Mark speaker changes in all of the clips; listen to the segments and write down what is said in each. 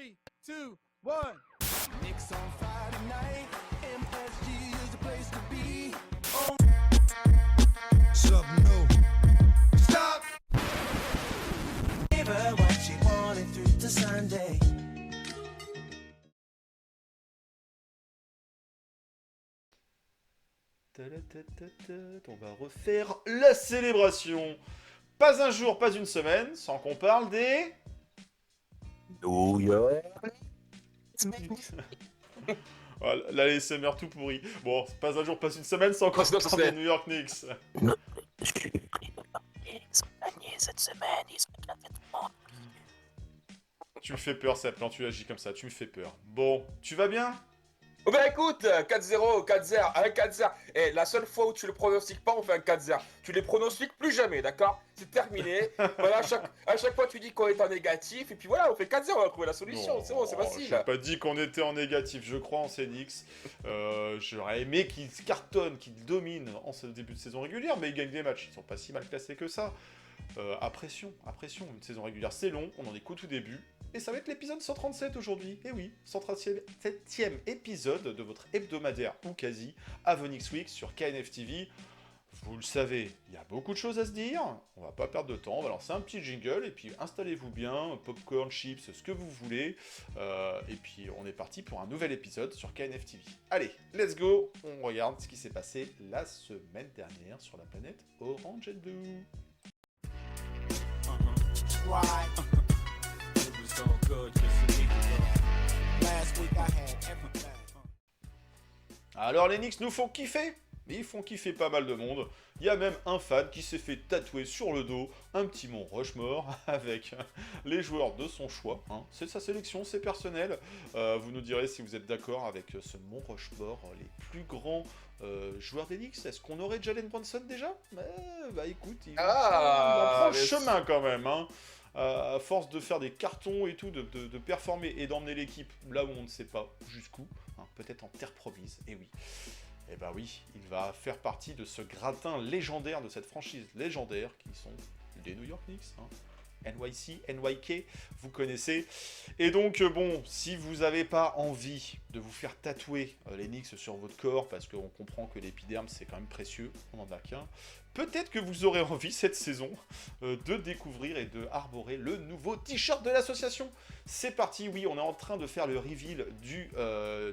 Speaker 1: 3, 2, 1.
Speaker 2: Knicks on Friday night. MSG is the place to be.
Speaker 3: Something new. Stop!
Speaker 2: Give her what she wanted through to Sunday.
Speaker 4: On va refaire la célébration. Pas un jour, pas une semaine, sans qu'on parle des...
Speaker 5: New York.
Speaker 4: Oh, l'ASMR tout pourri. Bon, pas un jour, pas une semaine, sans qu'on parle des New York Knicks.
Speaker 5: Je suis ils ont gagné cette semaine, ils ont bien fait tout le monde.
Speaker 4: Tu me fais peur, Seb, quand tu agis comme ça, tu me fais peur. Bon, tu vas bien?
Speaker 6: Oh bah écoute, 4-0, 4-0, 1-4-0. Et la seule fois où tu le pronostiques pas, on fait un 4-0. Tu les pronostiques plus jamais, d'accord? C'est terminé. Voilà, à chaque fois tu dis qu'on est en négatif, et puis voilà, on fait 4-0, on va trouver la solution. C'est bon, c'est facile.
Speaker 4: J'ai pas dit qu'on était en négatif, je crois en ces Knicks. J'aurais aimé qu'ils cartonnent, qu'ils dominent en ce début de saison régulière, mais ils gagnent des matchs, ils sont pas si mal classés que ça. À pression, une saison régulière c'est long, on en est qu'au tout début. Et ça va être l'épisode 137 aujourd'hui. Et oui, 137e épisode de votre hebdomadaire ou quasi Avenix Week sur KNF TV. Vous le savez, il y a beaucoup de choses à se dire. On va pas perdre de temps, on va lancer un petit jingle et puis installez-vous bien, popcorn, chips, ce que vous voulez. Et puis on est parti pour un nouvel épisode sur KNF TV. Allez, let's go. On regarde ce qui s'est passé la semaine dernière sur la planète Orange and Blue. Alors les Knicks nous font kiffer. Ils font kiffer pas mal de monde. Il y a même un fan qui s'est fait tatouer sur le dos un petit mont Rushmore avec les joueurs de son choix. Hein. C'est sa sélection, c'est personnel. Vous nous direz si vous êtes d'accord avec ce mont Rushmore, les plus grands joueurs des Knicks. Est-ce qu'on aurait Jalen Brunson déjà? Bah écoute, il prend le chemin quand même. Hein. À force de faire des cartons et tout, de performer et d'emmener l'équipe là où on ne sait pas jusqu'où, hein, peut-être en terre promise, et oui. Et bah oui, il va faire partie de ce gratin légendaire, de cette franchise légendaire, qui sont les New York Knicks. Hein. NYC, NYK, vous connaissez. Et donc, bon, si vous n'avez pas envie de vous faire tatouer les Knicks sur votre corps, parce qu'on comprend que l'épiderme, c'est quand même précieux, on n'en a qu'un, peut-être que vous aurez envie, cette saison, de découvrir et de arborer le nouveau t-shirt de l'association. C'est parti, oui, on est en train de faire le reveal du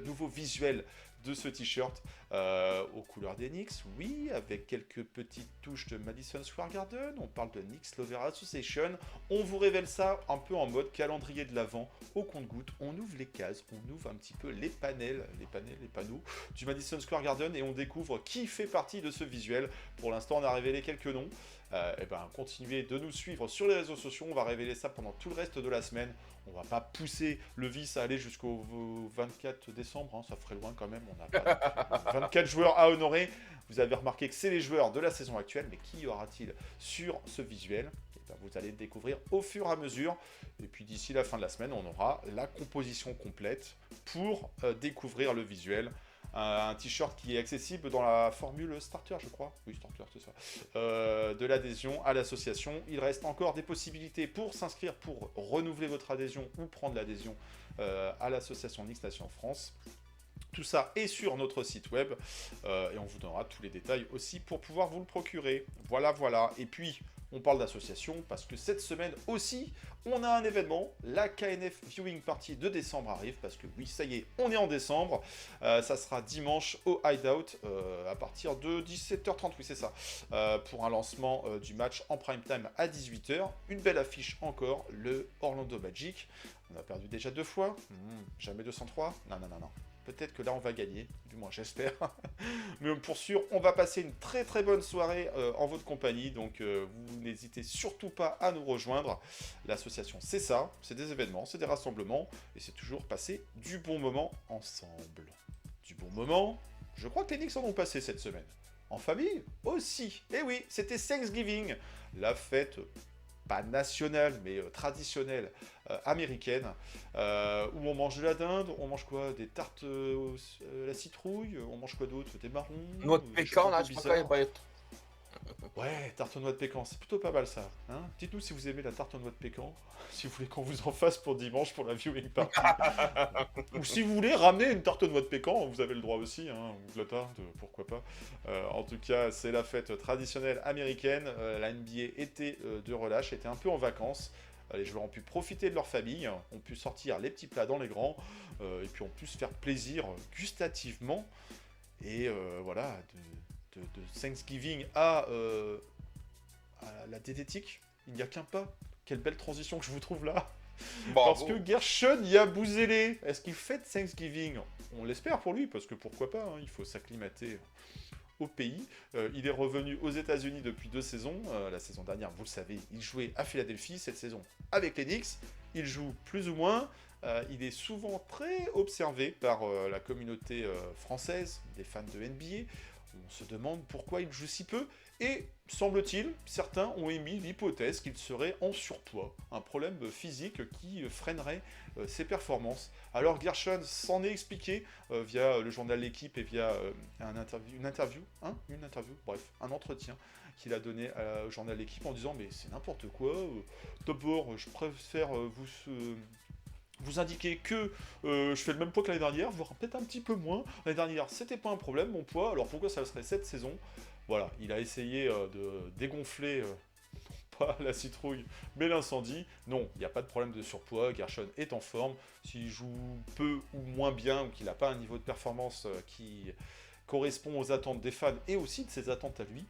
Speaker 4: nouveau visuel de ce t-shirt aux couleurs des Knicks, oui, avec quelques petites touches de Madison Square Garden, on parle de Knicks Lover Association, on vous révèle ça un peu en mode calendrier de l'Avent, au compte-gouttes, on ouvre les cases, on ouvre un petit peu les panneaux du Madison Square Garden et on découvre qui fait partie de ce visuel. Pour l'instant, on a révélé quelques noms. Et ben, continuez de nous suivre sur les réseaux sociaux, on va révéler ça pendant tout le reste de la semaine. On va pas pousser le vice à aller jusqu'au 24 décembre, hein, ça ferait loin quand même, on n'a pas 24 joueurs à honorer. Vous avez remarqué que c'est les joueurs de la saison actuelle, mais qui y aura-t-il sur ce visuel? Et ben, vous allez le découvrir au fur et à mesure. Et puis d'ici la fin de la semaine, on aura la composition complète pour découvrir le visuel. Un t-shirt qui est accessible dans la formule starter, je crois. Oui, starter, c'est ça. De l'adhésion à l'association. Il reste encore des possibilités pour s'inscrire, pour renouveler votre adhésion ou prendre l'adhésion à l'association Knicks Nation France. Tout ça est sur notre site web et on vous donnera tous les détails aussi pour pouvoir vous le procurer. Voilà, voilà. Et puis, on parle d'association parce que cette semaine aussi, on a un événement. La KNF Viewing Party de décembre arrive parce que oui, ça y est, on est en décembre. Ça sera dimanche au Hideout à partir de 17h30, oui c'est ça, pour un lancement du match en prime time à 18h. Une belle affiche encore, le Orlando Magic. On a perdu déjà 2 fois, jamais 203. Non. Peut-être que là, on va gagner, du moins j'espère. Mais pour sûr, on va passer une très très bonne soirée en votre compagnie. Donc, vous n'hésitez surtout pas à nous rejoindre. L'association, c'est ça. C'est des événements, c'est des rassemblements. Et c'est toujours passer du bon moment ensemble. Du bon moment, je crois que les Knicks en ont passé cette semaine. En famille aussi. Et oui, c'était Thanksgiving. La fête... pas nationale, mais traditionnelle, américaine, où on mange de la dinde, on mange quoi? Des tartes à la citrouille, on mange quoi d'autre? Des marrons?
Speaker 6: Noix de pécan, là, je crois qu'il y a pas...
Speaker 4: Ouais, tarte aux noix de pécan, c'est plutôt pas mal ça. Hein, dites-nous si vous aimez la tarte aux noix de pécan, si vous voulez qu'on vous en fasse pour dimanche pour la viewing party. Ou si vous voulez ramener une tarte aux noix de pécan, vous avez le droit aussi, hein, ou de la tarte, pourquoi pas. En tout cas, c'est la fête traditionnelle américaine. La NBA était de relâche, était un peu en vacances. Les joueurs ont pu profiter de leur famille, ont pu sortir les petits plats dans les grands, et puis ont pu se faire plaisir gustativement. Et voilà, de Thanksgiving à la diététique, il n'y a qu'un pas. Quelle belle transition que je vous trouve là. Parce que Gershon Yabusele, est-ce qu'il fête Thanksgiving? On l'espère pour lui, parce que pourquoi pas, hein, il faut s'acclimater au pays. Il est revenu aux États-Unis depuis 2 saisons. La saison dernière, vous le savez, il jouait à Philadelphie. Cette saison, avec les Knicks, il joue plus ou moins. Il est souvent très observé par la communauté française, des fans de NBA. On se demande pourquoi il joue si peu. Et, semble-t-il, certains ont émis l'hypothèse qu'il serait en surpoids. Un problème physique qui freinerait ses performances. Alors Gershon s'en est expliqué via le journal L'Équipe et via un entretien qu'il a donné au journal L'Équipe en disant « Mais c'est n'importe quoi, d'abord je préfère vous indiquer que je fais le même poids que l'année dernière, voire peut-être un petit peu moins. L'année dernière, c'était pas un problème, mon poids, alors pourquoi ça serait cette saison ?» Voilà, il a essayé de dégonfler, pas la citrouille, mais l'incendie. Non, il n'y a pas de problème de surpoids, Gershon est en forme. S'il joue peu ou moins bien, ou qu'il n'a pas un niveau de performance qui correspond aux attentes des fans et aussi de ses attentes à lui,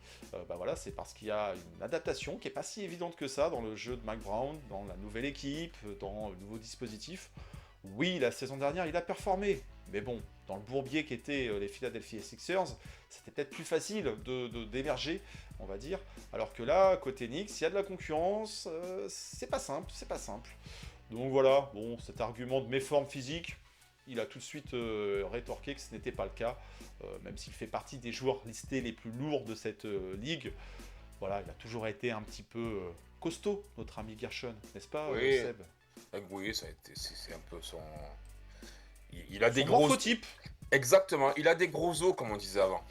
Speaker 4: bah voilà, c'est parce qu'il y a une adaptation qui n'est pas si évidente que ça dans le jeu de Mike Brown, dans la nouvelle équipe, dans le nouveau dispositif. Oui, la saison dernière, il a performé, mais bon, dans le bourbier qu'étaient les Philadelphia Sixers, c'était peut-être plus facile d'émerger, on va dire, alors que là, côté Knicks, il y a de la concurrence, c'est pas simple, c'est pas simple. Donc voilà, bon, cet argument de méforme physique, il a tout de suite rétorqué que ce n'était pas le cas, même s'il fait partie des joueurs listés les plus lourds de cette ligue. Voilà, il a toujours été un petit peu costaud, notre ami Gershon, n'est-ce pas,
Speaker 6: Oui.
Speaker 4: Seb?
Speaker 6: Oui, c'est un peu son. Il a des
Speaker 4: Son
Speaker 6: gros.
Speaker 4: morphotype.
Speaker 6: Exactement, il a des gros os, comme on disait avant.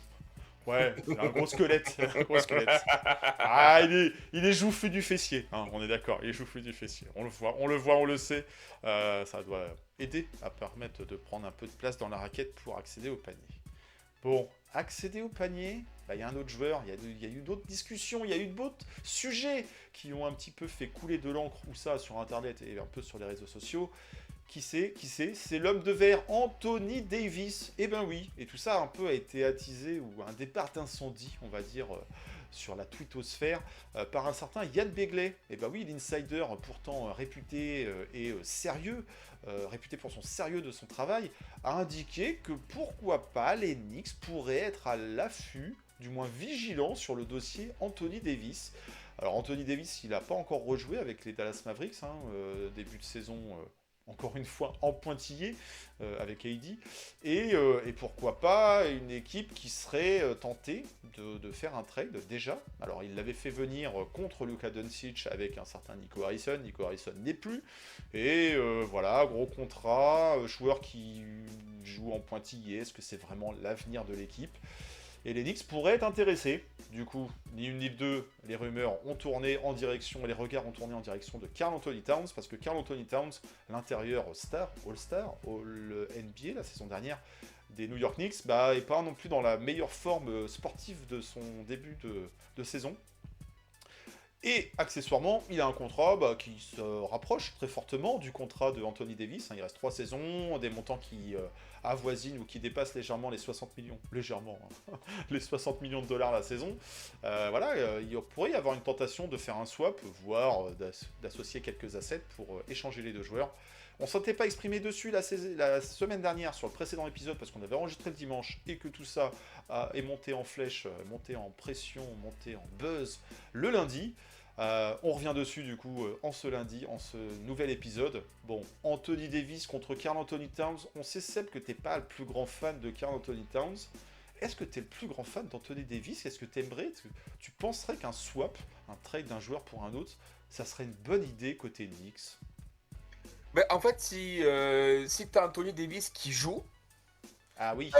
Speaker 4: Ouais, c'est un gros squelette. Un gros squelette. Ah, il est joufflu du fessier, hein, on est d'accord, il est joufflu du fessier. On le voit, on le sait. Ça doit aider à permettre de prendre un peu de place dans la raquette pour accéder au panier. Bon, accéder au panier, bah, il y a un autre joueur, il y a eu d'autres discussions, il y a eu d'autres sujets qui ont un petit peu fait couler de l'encre, ou ça sur Internet et un peu sur les réseaux sociaux. Qui c'est? C'est l'homme de verre, Anthony Davis. Eh ben oui, et tout ça un peu a été attisé, ou un départ d'incendie, on va dire, sur la twittosphère, par un certain Yann Begley. Eh ben oui, l'insider, pourtant réputé et sérieux, réputé pour son sérieux de son travail, a indiqué que pourquoi pas les Knicks pourraient être à l'affût, du moins vigilants, sur le dossier Anthony Davis. Alors Anthony Davis, il n'a pas encore rejoué avec les Dallas Mavericks, hein, début de saison... encore une fois en pointillé avec AD, et pourquoi pas une équipe qui serait tentée de faire un trade déjà. Alors il l'avait fait venir contre Luka Doncic avec un certain Nico Harrison n'est plus, et voilà, gros contrat, joueur qui joue en pointillé, est-ce que c'est vraiment l'avenir de l'équipe? Et les Knicks pourraient être intéressés. Du coup, ni une ni deux, les rumeurs ont tourné en direction, et les regards ont tourné en direction de Karl Anthony Towns, parce que Karl Anthony Towns, l'intérieur star, All-Star, All-NBA la saison dernière, des New York Knicks, bah, est pas non plus dans la meilleure forme sportive de son début de saison. Et accessoirement, il a un contrat qui se rapproche très fortement du contrat de Anthony Davis. Il reste 3 saisons, des montants qui avoisinent ou qui dépassent légèrement les 60 millions. Légèrement, hein, les 60 millions de dollars la saison. Voilà, il pourrait y avoir une tentation de faire un swap, voire d'associer quelques assets pour échanger les deux joueurs. On ne s'était pas exprimé dessus la semaine dernière sur le précédent épisode parce qu'on avait enregistré le dimanche et que tout ça est monté en flèche, monté en pression, monté en buzz le lundi. On revient dessus du coup en ce lundi, en ce nouvel épisode. Bon, Anthony Davis contre Karl Anthony Towns. On sait, Seb, que t'es pas le plus grand fan de Karl Anthony Towns. Est-ce que t'es le plus grand fan d'Anthony Davis? Est-ce que t'aimerais, tu penserais qu'un swap, un trade d'un joueur pour un autre, ça serait une bonne idée côté Knicks?
Speaker 6: Mais en fait, si t'as Anthony Davis qui joue,
Speaker 4: ah oui,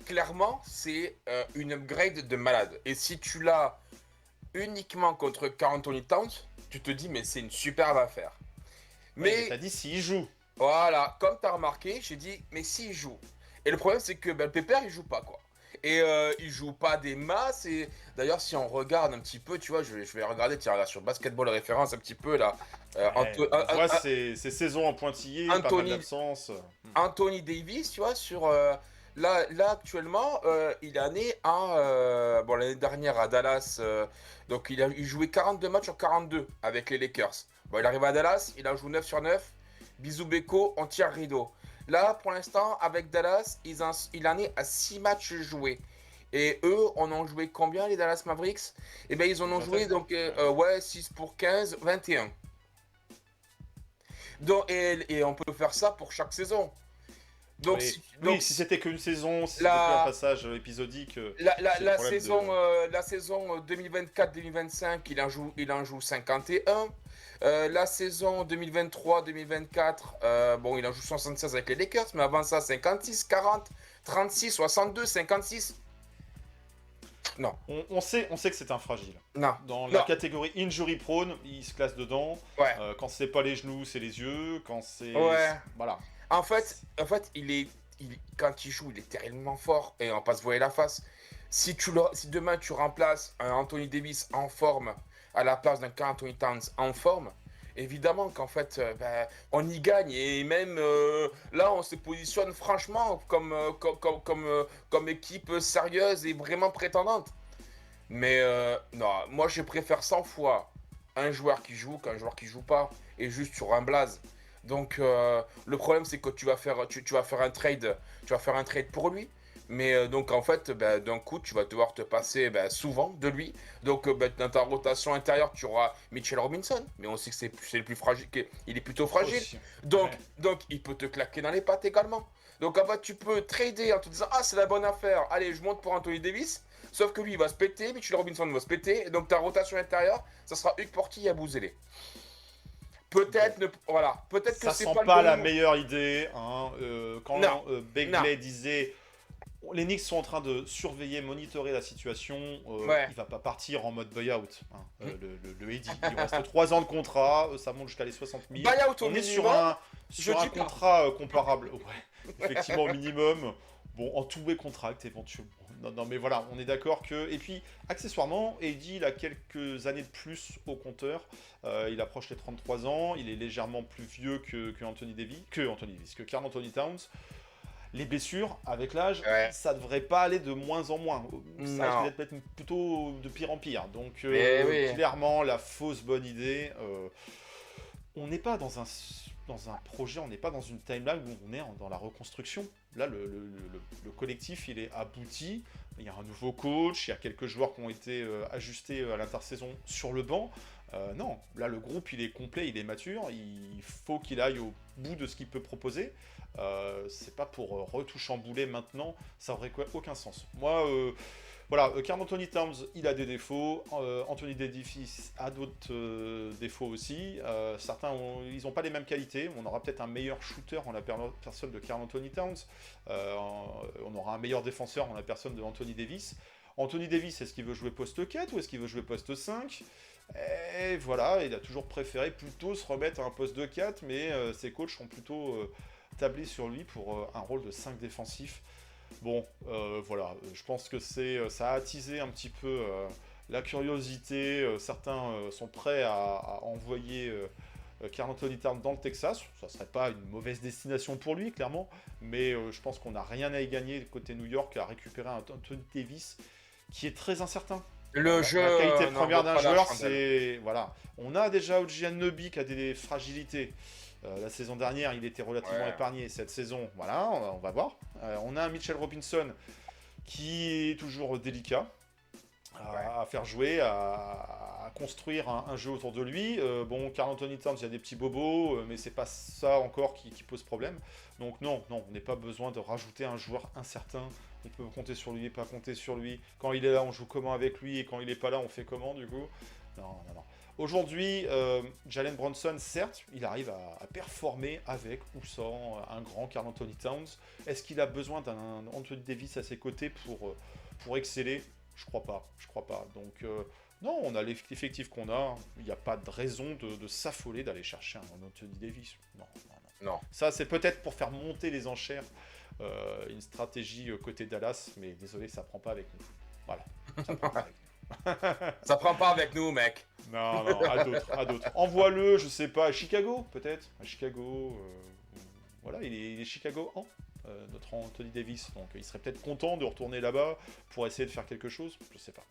Speaker 6: clairement, c'est une upgrade de malade. Et si tu l'as uniquement contre Karl Anthony Towns, tu te dis, mais c'est une superbe affaire.
Speaker 4: Mais
Speaker 6: Mais
Speaker 4: t'as dit s'il joue.
Speaker 6: voilà, comme tu as remarqué, j'ai dit, mais s'il joue. Et le problème, c'est que le Pépère, il joue pas, quoi. Et il joue pas des masses. Et d'ailleurs, si on regarde un petit peu, tu vois, je vais regarder, tiens, là, sur Basketball Référence, un petit peu, là.
Speaker 4: On voit ces saisons en pointillé, pas mal
Speaker 6: Anthony-
Speaker 4: d'absence.
Speaker 6: Anthony Davis, tu vois, sur là actuellement, il est né bon, l'année dernière à Dallas, donc il jouait 42 matchs sur 42 avec les Lakers. Bon, il arrive à Dallas, il en joue 9 sur 9. Bisous Beko, on tire rideau. Là, pour l'instant, avec Dallas, il en est à 6 matchs joués. Et eux, on en joué combien, les Dallas Mavericks? Eh bien, ils en ont joué, donc, ouais, 6 pour 15, 21. Donc, et on peut faire ça pour chaque saison. Donc,
Speaker 4: Oui,
Speaker 6: donc
Speaker 4: si c'était qu'une saison, si
Speaker 6: la-
Speaker 4: c'était qu'un passage épisodique. C'est le
Speaker 6: la
Speaker 4: problème
Speaker 6: saison, la saison 2024-2025, il en joue 51. La saison 2023-2024, bon, il en joue 76 avec les Lakers, mais avant ça, 56, 40, 36, 62, 56. Non,
Speaker 4: On sait que c'est un fragile.
Speaker 6: non,
Speaker 4: Dans
Speaker 6: Non.
Speaker 4: la catégorie injury prone, il se classe dedans.
Speaker 6: ouais.
Speaker 4: Quand c'est pas les genoux, c'est les yeux. Quand c'est.
Speaker 6: Ouais.
Speaker 4: Voilà.
Speaker 6: En fait, quand il joue, il est terriblement fort et on va pas se voiler la face. Si demain tu remplaces un Anthony Davis en forme à la place d'un Karl Anthony Towns en forme, évidemment qu'en fait, on y gagne et même là, on se positionne franchement comme équipe sérieuse et vraiment prétendante. Mais non, moi je préfère 100 fois un joueur qui joue qu'un joueur qui joue pas et juste sur un blaze. Donc le problème c'est que tu vas faire un trade, pour lui. Mais donc en fait, d'un coup, tu vas devoir te passer souvent de lui. Donc dans ta rotation intérieure, tu auras Mitchell Robinson. Mais on sait que c'est le plus fragile, il est plutôt fragile.
Speaker 4: Aussi.
Speaker 6: Donc,
Speaker 4: Ouais.
Speaker 6: donc il peut te claquer dans les pattes également. Donc en fait, tu peux trader en te disant, ah, c'est la bonne affaire, allez, je monte pour Anthony Davis. Sauf que lui, il va se péter, Mitchell Robinson va se péter. Et donc ta rotation intérieure, ça sera Hugues Porty et Abouzélé. Peut-être que
Speaker 4: Ça
Speaker 6: c'est
Speaker 4: sent
Speaker 6: pas,
Speaker 4: pas
Speaker 6: le
Speaker 4: la
Speaker 6: bon
Speaker 4: meilleure idée. Hein. Quand
Speaker 6: Non.
Speaker 4: Begley disait les Knicks sont en train de surveiller, monitorer la situation,
Speaker 6: Ouais.
Speaker 4: il va pas partir en mode buyout. Hein. Le Eddy, il lui reste 3 ans de contrat, ça monte jusqu'à les 60 000.
Speaker 6: Buyout au
Speaker 4: On est
Speaker 6: minimum,
Speaker 4: sur
Speaker 6: je
Speaker 4: un
Speaker 6: dis pas.
Speaker 4: contrat comparable. Ouais, effectivement, au minimum. Bon, en two-way contract éventuellement. Non, mais voilà, on est d'accord que. Et puis, accessoirement, Eddy, il a quelques années de plus au compteur. Il approche les 33 ans. Il est légèrement plus vieux que Anthony Davis, que Karl Anthony Towns. Les blessures, avec l'âge,
Speaker 6: Ouais.
Speaker 4: ça devrait pas aller de moins en moins. Ça
Speaker 6: Non.
Speaker 4: risque d'être plutôt de pire en pire. Donc,
Speaker 6: Mais oui.
Speaker 4: clairement, la fausse bonne idée. On n'est pas dans un projet, on n'est pas dans une timeline où on est dans la reconstruction. Là, le collectif, il est abouti. Il y a un nouveau coach, il y a quelques joueurs qui ont été ajustés à l'intersaison sur le banc. Non, là, le groupe, il est complet, il est mature. Il faut qu'il aille au bout de ce qu'il peut proposer. C'est pas pour retout chambouler maintenant, ça aurait aucun sens. Moi, voilà, Karl Anthony Towns, il a des défauts. Anthony Davis a d'autres défauts aussi. Certains, ils n'ont pas les mêmes qualités. On aura peut-être un meilleur shooter en la personne de Karl Anthony Towns. On aura un meilleur défenseur en la personne de Anthony Davis. Anthony Davis, est-ce qu'il veut jouer poste 4 ou est-ce qu'il veut jouer poste 5 ? Et voilà, il a toujours préféré plutôt se remettre à un poste de 4, mais ses coachs ont plutôt tablé sur lui pour un rôle de 5 défensif. Bon, voilà, je pense que ça a attisé un petit peu la curiosité. Certains sont prêts à envoyer Karl Anthony Towns dans le Texas. Ça serait pas une mauvaise destination pour lui, clairement, mais je pense qu'on n'a rien à y gagner côté New York à récupérer un Anthony Davis qui est très incertain.
Speaker 6: Le jeu.
Speaker 4: La qualité
Speaker 6: non,
Speaker 4: première d'un
Speaker 6: pas la
Speaker 4: joueur,
Speaker 6: chandelle.
Speaker 4: c'est... Voilà. On a déjà OG Anunoby qui a des fragilités. La saison dernière, il était relativement
Speaker 6: Ouais.
Speaker 4: épargné. Cette saison, voilà, on va voir. On a un Mitchell Robinson qui est toujours délicat à faire jouer, à construire un jeu autour de lui. Bon, Karl Anthony Towns, il y a des petits bobos, mais c'est pas ça encore qui pose problème. Donc non, on n'a pas besoin de rajouter un joueur incertain. On peut compter sur lui, pas compter sur lui. Quand il est là, on joue comment avec lui, et quand il est pas là, on fait comment du coup ? Non. Aujourd'hui, Jalen Brunson, certes, il arrive à performer avec ou sans un grand Karl Anthony Towns. Est-ce qu'il a besoin d'un Anthony Davis à ses côtés pour exceller ? Je crois pas. Donc Non, on a l'effectif qu'on a. Il n'y a pas de raison de s'affoler d'aller chercher un Anthony Davis. Non, non, non.
Speaker 6: Non.
Speaker 4: Ça, c'est peut-être pour faire monter les enchères. Une stratégie côté Dallas, mais désolé, ça prend pas avec nous. Voilà. Ça prend pas avec nous.
Speaker 6: Ça prend pas avec nous, mec.
Speaker 4: Non, non, à d'autres. Envoie-le, je sais pas, à Chicago, peut-être. À Chicago. Voilà, il est Chicago notre Anthony Davis. Donc il serait peut-être content de retourner là-bas pour essayer de faire quelque chose. Je sais pas.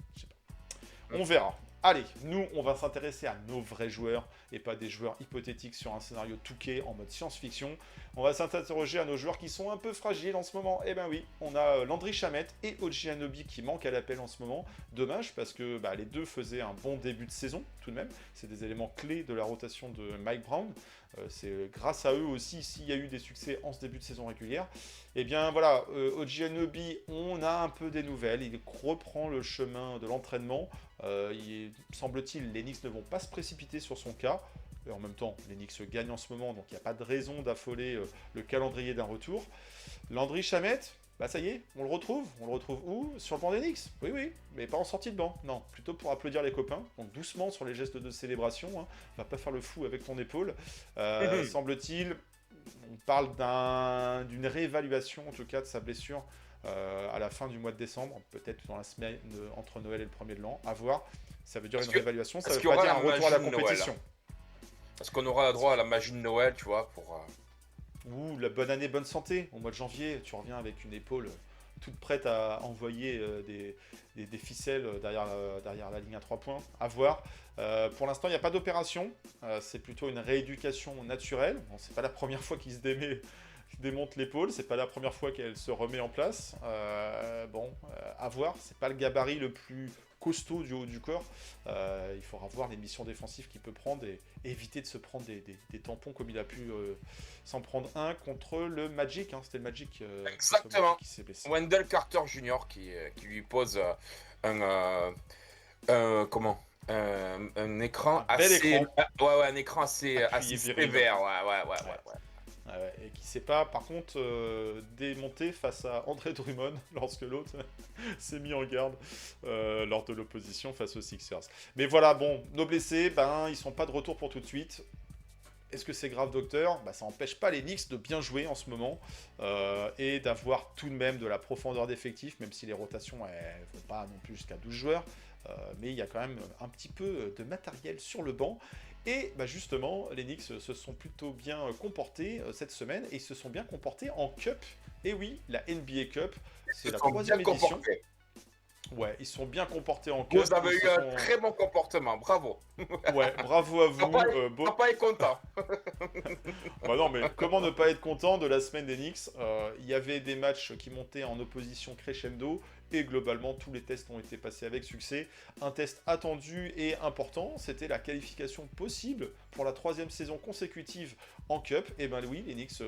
Speaker 4: On verra. Allez, nous, on va s'intéresser à nos vrais joueurs et pas des joueurs hypothétiques sur un scénario touquet en mode science-fiction. On va s'interroger à nos joueurs qui sont un peu fragiles en ce moment. Eh ben oui, on a Landry Shamet et OG Anunoby qui manquent à l'appel en ce moment. Dommage parce que les deux faisaient un bon début de saison tout de même. C'est des éléments clés de la rotation de Mike Brown. C'est grâce à eux aussi s'il y a eu des succès en ce début de saison régulière. Eh bien voilà, OG Anunoby, on a un peu des nouvelles. Il reprend le chemin de l'entraînement. Semble-t-il, les Knicks ne vont pas se précipiter sur son cas. Et en même temps, les Knicks gagnent en ce moment, donc il n'y a pas de raison d'affoler le calendrier d'un retour. Landry Shamet, ça y est, on le retrouve. On le retrouve où? Sur le banc des Knicks. Oui, mais pas en sortie de banc. Non, plutôt pour applaudir les copains. Donc doucement sur les gestes de célébration. Hein. Va pas faire le fou avec ton épaule. Semble-t-il, on parle d'une réévaluation, en tout cas, de sa blessure à la fin du mois de décembre, peut-être dans la semaine entre Noël et le 1er de l'an, à voir. Ça veut dire une réévaluation, ça veut pas dire un retour à la compétition.
Speaker 6: Est-ce qu'on aura droit à la magie de Noël, tu vois, pour...
Speaker 4: Ouh, la bonne année, bonne santé. Au mois de janvier, tu reviens avec une épaule toute prête à envoyer des ficelles derrière la ligne à 3 points. À voir. Pour l'instant, il n'y a pas d'opération. C'est plutôt une rééducation naturelle. Bon, c'est pas la première fois qu'il se démonte l'épaule, c'est pas la première fois qu'elle se remet en place. À voir, c'est pas le gabarit le plus costaud du haut du corps. Il faudra voir les missions défensives qu'il peut prendre et éviter de se prendre des tampons comme il a pu s'en prendre un contre le Magic. Hein. C'était le Magic,
Speaker 6: exactement.
Speaker 4: Qui s'est blessé.
Speaker 6: Wendell Carter Jr. qui lui pose un écran assez...
Speaker 4: écran.
Speaker 6: un écran assez sévère. Ouais.
Speaker 4: Et qui ne s'est pas, par contre, démonté face à André Drummond lorsque l'autre s'est mis en garde lors de l'opposition face aux Sixers. Mais voilà, bon, nos blessés, ils sont pas de retour pour tout de suite. Est-ce que c'est grave, docteur? Ça n'empêche pas les Knicks de bien jouer en ce moment et d'avoir tout de même de la profondeur d'effectif, même si les rotations ne vont pas non plus jusqu'à 12 joueurs. Mais il y a quand même un petit peu de matériel sur le banc. Et justement, les Knicks se sont plutôt bien comportés cette semaine et ils se sont bien comportés en Cup. Et oui, la NBA Cup, c'est la 3e édition. Ouais, ils sont bien comportés en Cup.
Speaker 6: Vous avez eu un très bon comportement, bravo.
Speaker 4: Ouais, bravo à vous.
Speaker 6: Papa est content.
Speaker 4: Non, mais comment ne pas être content de la semaine des Knicks? Il y avait des matchs qui montaient en opposition crescendo. Et globalement, tous les tests ont été passés avec succès. Un test attendu et important, c'était la qualification possible pour la 3e saison consécutive en Cup. Et oui, les Knicks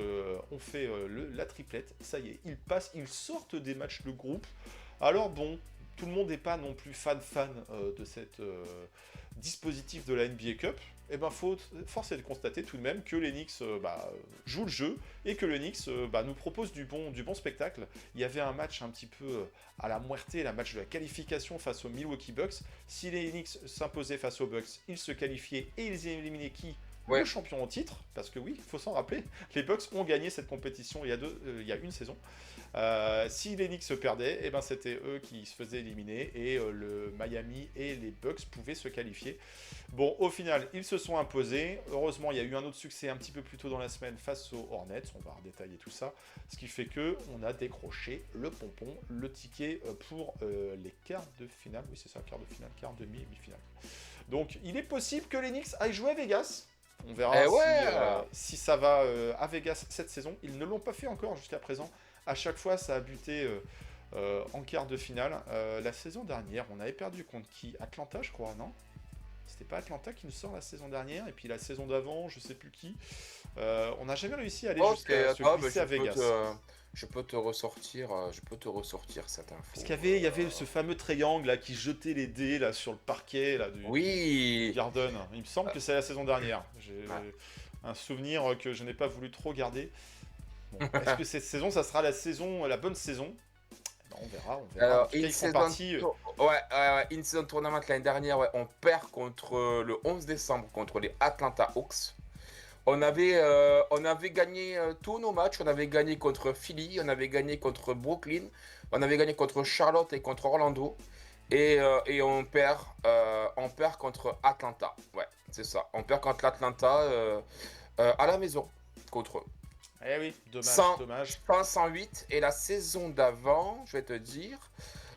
Speaker 4: ont fait la triplette. Ça y est, ils passent, ils sortent des matchs de groupe. Alors bon, tout le monde n'est pas non plus fan de cette dispositif de la NBA Cup. Force est de constater tout de même que les Knicks jouent le jeu et que les Knicks nous proposent du bon spectacle. Il y avait un match un petit peu à la Muerte, la match de la qualification face aux Milwaukee Bucks. Si les Knicks s'imposaient face aux Bucks, ils se qualifiaient et ils éliminaient qui? Le champion en titre, parce que oui, il faut s'en rappeler, les Bucks ont gagné cette compétition il y a une saison. Si les Knicks se perdaient, c'était eux qui se faisaient éliminer et le Miami et les Bucks pouvaient se qualifier. Bon, au final, ils se sont imposés. Heureusement, il y a eu un autre succès un petit peu plus tôt dans la semaine face aux Hornets. On va redétailler tout ça. Ce qui fait que on a décroché le pompon, le ticket pour les quarts de finale. Oui, c'est ça, quart de finale, quart, demi et mi-finale. Donc, il est possible que les Knicks aillent jouer à Vegas. On verra si ça va à Vegas cette saison. Ils ne l'ont pas fait encore jusqu'à présent. À chaque fois, ça a buté en quart de finale. La saison dernière, on avait perdu contre qui? Atlanta, je crois, non? C'était pas Atlanta qui nous sort la saison dernière. Et puis la saison d'avant, je sais plus qui. On n'a jamais réussi à aller jusqu'à se glisser à Vegas.
Speaker 6: Je peux te ressortir cette info.
Speaker 4: Parce qu'il y avait ce fameux triangle là, qui jetait les dés là, sur le parquet là, du Garden. Il me semble que c'est la saison dernière. J'ai un souvenir que je n'ai pas voulu trop garder. Bon, est-ce que cette saison, ça sera la bonne saison? On verra. En
Speaker 6: Alors,
Speaker 4: tout cas, ils font
Speaker 6: in-season
Speaker 4: partie.
Speaker 6: in-season tournament l'année dernière, ouais, on perd contre le 11 décembre contre les Atlanta Hawks. On avait gagné tous nos matchs. On avait gagné contre Philly, on avait gagné contre Brooklyn, on avait gagné contre Charlotte et contre Orlando. Et on perd contre Atlanta. Ouais, c'est ça. On perd contre Atlanta à la maison contre eux.
Speaker 4: Eh oui, dommage,
Speaker 6: 100,
Speaker 4: dommage.
Speaker 6: 108. Et la saison d'avant, je vais te dire,